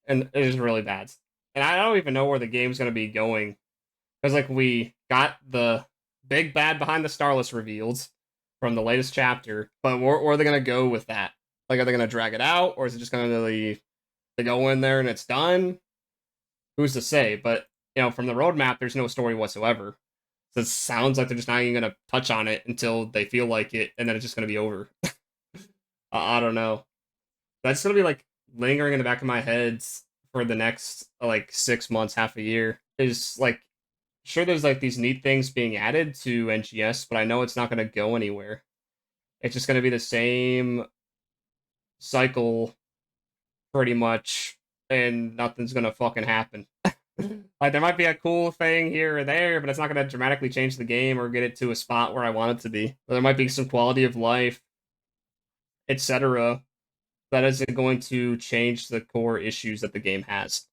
and it is really bad. And I don't even know where the game's gonna be going because like we got the big bad behind the Starless revealed from the latest chapter, but where are they gonna go with that? Like, are they gonna drag it out, or is it just gonna really they go in there and it's done? Who's to say? But from the roadmap, there's no story whatsoever. So it sounds like they're just not even gonna touch on it until they feel like it, and then it's just gonna be over. I don't know. That's gonna be like lingering in the back of my head for the next like 6 months, half a year. Is like sure there's like these neat things being added to NGS, but I know it's not gonna go anywhere. It's just gonna be the same cycle pretty much, and nothing's gonna fucking happen. Like there might be a cool thing here or there, but it's not gonna dramatically change the game or get it to a spot where I want it to be. But there might be some quality of life, etc. that isn't going to change the core issues that the game has.